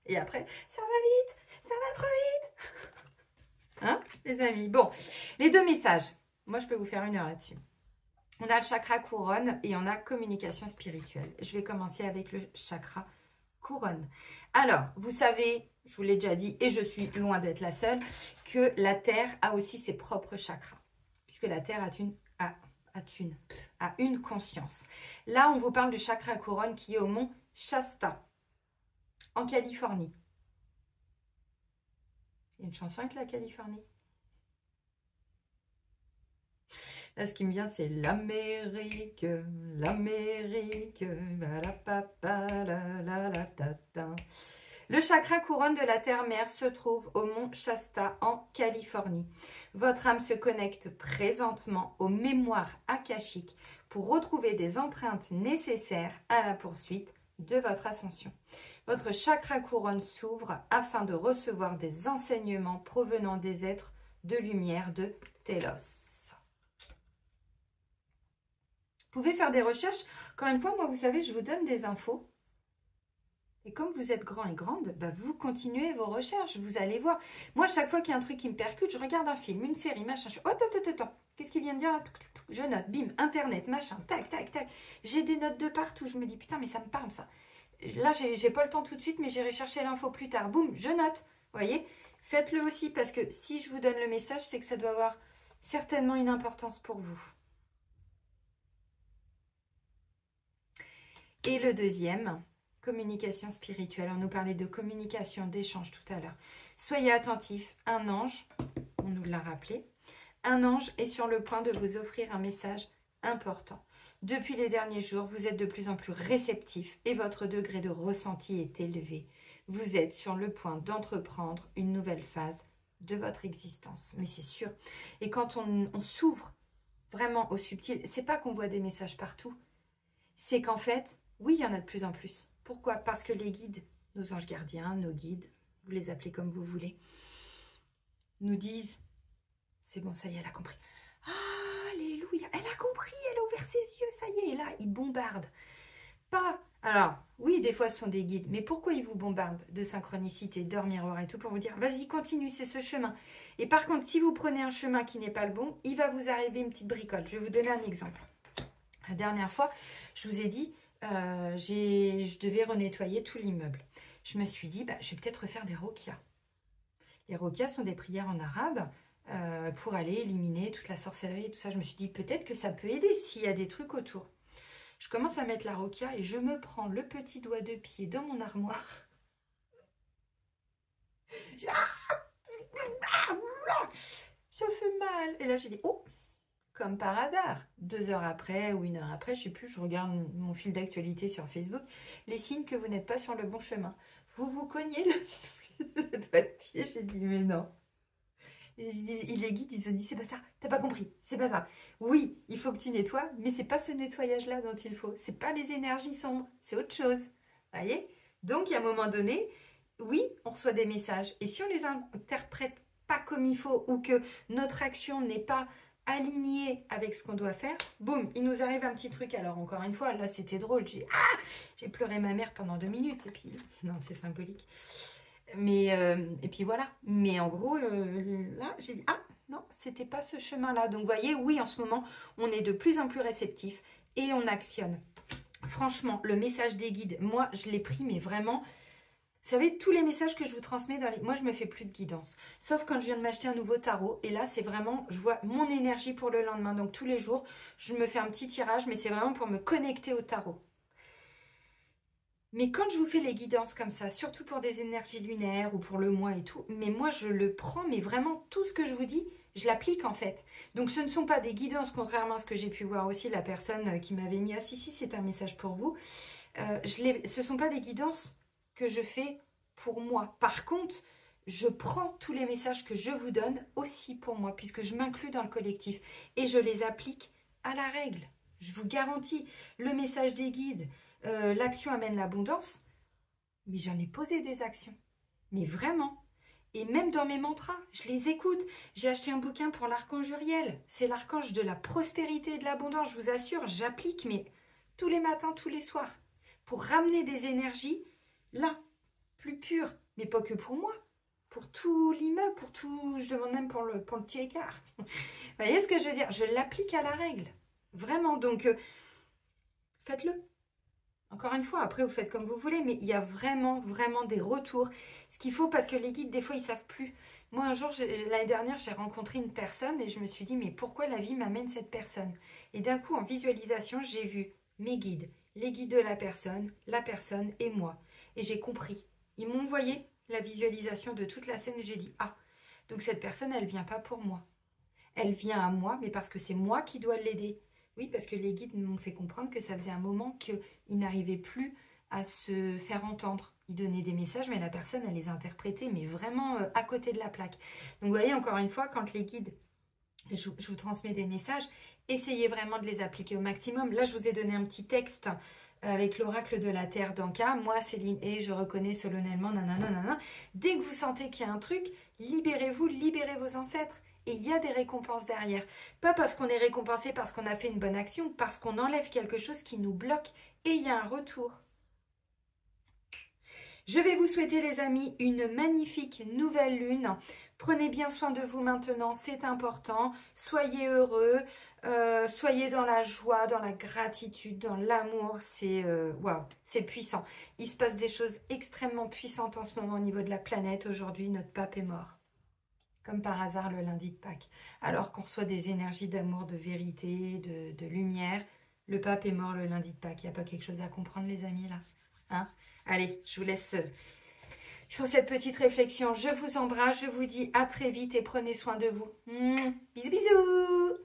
Et après, ça va vite, ça va trop vite. Hein, les amis? Bon, les deux messages. Moi, je peux vous faire 1 heure là-dessus. On a le chakra couronne et on a communication spirituelle. Je vais commencer avec le chakra couronne. Alors, vous savez, je vous l'ai déjà dit et je suis loin d'être la seule, que la Terre a aussi ses propres chakras. Puisque la Terre a une conscience. Là, on vous parle du chakra couronne qui est au mont Shasta, en Californie. Il y a une chanson avec la Californie. Là, ce qui me vient, c'est l'Amérique, l'Amérique. Le chakra couronne de la terre-mère se trouve au mont Shasta en Californie. Votre âme se connecte présentement aux mémoires akashiques pour retrouver des empreintes nécessaires à la poursuite de votre ascension. Votre chakra couronne s'ouvre afin de recevoir des enseignements provenant des êtres de lumière de Télos. Vous pouvez faire des recherches. Encore une fois, moi, vous savez, je vous donne des infos. Et comme vous êtes grand et grande, bah, vous continuez vos recherches. Vous allez voir. Moi, chaque fois qu'il y a un truc qui me percute, je regarde un film, une série, machin. Je fais, oh, attends. Qu'est-ce qu'il vient de dire là? Je note, bim, Internet, machin, tac. J'ai des notes de partout. Je me dis, putain, mais ça me parle, ça. Là, j'ai pas le temps tout de suite, mais j'irai chercher l'info plus tard. Boum, je note. Vous voyez? Faites-le aussi, parce que si je vous donne le message, c'est que ça doit avoir certainement une importance pour vous. Et le deuxième, communication spirituelle. On nous parlait de communication, d'échange tout à l'heure. Soyez attentifs, un ange, on nous l'a rappelé, un ange est sur le point de vous offrir un message important. Depuis les derniers jours, vous êtes de plus en plus réceptifs et votre degré de ressenti est élevé. Vous êtes sur le point d'entreprendre une nouvelle phase de votre existence. Mais c'est sûr. Et quand on s'ouvre vraiment au subtil, c'est pas qu'on voit des messages partout, c'est qu'en fait, oui, il y en a de plus en plus. Pourquoi? Parce que les guides, nos anges gardiens, nos guides, vous les appelez comme vous voulez, nous disent, c'est bon, ça y est, elle a compris. Alléluia, elle a compris, elle a ouvert ses yeux, ça y est, et là, ils bombardent. Pas. Alors, oui, des fois, ce sont des guides, mais pourquoi ils vous bombardent de synchronicité, d'heures miroirs et tout pour vous dire, vas-y, continue, c'est ce chemin. Et par contre, si vous prenez un chemin qui n'est pas le bon, il va vous arriver une petite bricole. Je vais vous donner un exemple. La dernière fois, je vous ai dit, je devais renettoyer tout l'immeuble. Je me suis dit, bah, je vais peut-être refaire des roquias. Les roquias sont des prières en arabe pour aller éliminer toute la sorcellerie et tout ça. Je me suis dit, peut-être que ça peut aider s'il y a des trucs autour. Je commence à mettre la roquia et je me prends le petit doigt de pied dans mon armoire. Ça fait mal. Et là, j'ai dit, oh, comme par hasard. 2 heures après ou 1 heure après, je ne sais plus, je regarde mon fil d'actualité sur Facebook. Les signes que vous n'êtes pas sur le bon chemin. Vous vous cognez le doigt de pied. J'ai dit, mais non. Les guides, ils ont dit, c'est pas ça, t'as pas compris, c'est pas ça. Oui, il faut que tu nettoies, mais c'est pas ce nettoyage-là dont il faut. C'est pas les énergies sombres, c'est autre chose. Vous voyez? Donc, à un moment donné, oui, on reçoit des messages. Et si on les interprète pas comme il faut ou que notre action n'est pas alignée avec ce qu'on doit faire, boum, il nous arrive un petit truc. Alors, encore une fois, là, c'était drôle. J'ai pleuré ma mère pendant 2 minutes. Et puis, non, c'est symbolique. Mais, et puis voilà. Mais en gros, là, j'ai dit, ah, non, c'était pas ce chemin-là. Donc, vous voyez, oui, en ce moment, on est de plus en plus réceptif et on actionne. Franchement, le message des guides, moi, je l'ai pris, mais vraiment, vous savez, tous les messages que je vous transmets, moi, je me fais plus de guidance. Sauf quand je viens de m'acheter un nouveau tarot. Et là, c'est vraiment, je vois mon énergie pour le lendemain. Donc, tous les jours, je me fais un petit tirage, mais c'est vraiment pour me connecter au tarot. Mais quand je vous fais les guidances comme ça, surtout pour des énergies lunaires ou pour le mois et tout, mais moi je le prends, mais vraiment tout ce que je vous dis, je l'applique en fait. Donc ce ne sont pas des guidances, contrairement à ce que j'ai pu voir aussi la personne qui m'avait mis « Ah si, c'est un message pour vous ». Ce ne sont pas des guidances que je fais pour moi. Par contre, je prends tous les messages que je vous donne aussi pour moi, puisque je m'inclus dans le collectif et je les applique à la règle. Je vous garantis, le message des guides, l'action amène l'abondance, mais j'en ai posé des actions, mais vraiment. Et même dans mes mantras, je les écoute. J'ai acheté un bouquin pour l'archange Uriel, c'est l'archange de la prospérité et de l'abondance, je vous assure, j'applique, mais tous les matins, tous les soirs, pour ramener des énergies, là, plus pures, mais pas que pour moi, pour tout l'immeuble, pour tout, je demande même pour le petit écart. Vous voyez ce que je veux dire? Je l'applique à la règle, vraiment, donc faites-le. Encore une fois, après vous faites comme vous voulez, mais il y a vraiment, vraiment des retours. Ce qu'il faut, parce que les guides, des fois, ils ne savent plus. Moi, un jour, l'année dernière, j'ai rencontré une personne et je me suis dit, mais pourquoi la vie m'amène cette personne? Et d'un coup, en visualisation, j'ai vu mes guides, les guides de la personne et moi. Et j'ai compris. Ils m'ont envoyé la visualisation de toute la scène et j'ai dit, ah, donc cette personne, elle ne vient pas pour moi. Elle vient à moi, mais parce que c'est moi qui dois l'aider. Oui, parce que les guides m'ont fait comprendre que ça faisait un moment qu'ils n'arrivaient plus à se faire entendre. Ils donnaient des messages, mais la personne, elle les interprétait, mais vraiment à côté de la plaque. Donc, vous voyez, encore une fois, quand les guides, je vous transmets des messages, essayez vraiment de les appliquer au maximum. Là, je vous ai donné un petit texte avec l'oracle de la Terre d'Anka. Moi, Céline, et je reconnais solennellement, nanana. Dès que vous sentez qu'il y a un truc, libérez-vous, libérez vos ancêtres. Et il y a des récompenses derrière. Pas parce qu'on est récompensé parce qu'on a fait une bonne action, parce qu'on enlève quelque chose qui nous bloque et il y a un retour. Je vais vous souhaiter les amis une magnifique nouvelle lune. Prenez bien soin de vous maintenant, c'est important. Soyez heureux, soyez dans la joie, dans la gratitude, dans l'amour. C'est waouh, c'est puissant. Il se passe des choses extrêmement puissantes en ce moment au niveau de la planète. Aujourd'hui, notre pape est mort. Comme par hasard le lundi de Pâques. Alors qu'on reçoit des énergies d'amour, de vérité, de lumière, le pape est mort le lundi de Pâques. Il n'y a pas quelque chose à comprendre les amis là, hein? Allez, je vous laisse sur cette petite réflexion. Je vous embrasse, je vous dis à très vite et prenez soin de vous. Bisous bisous.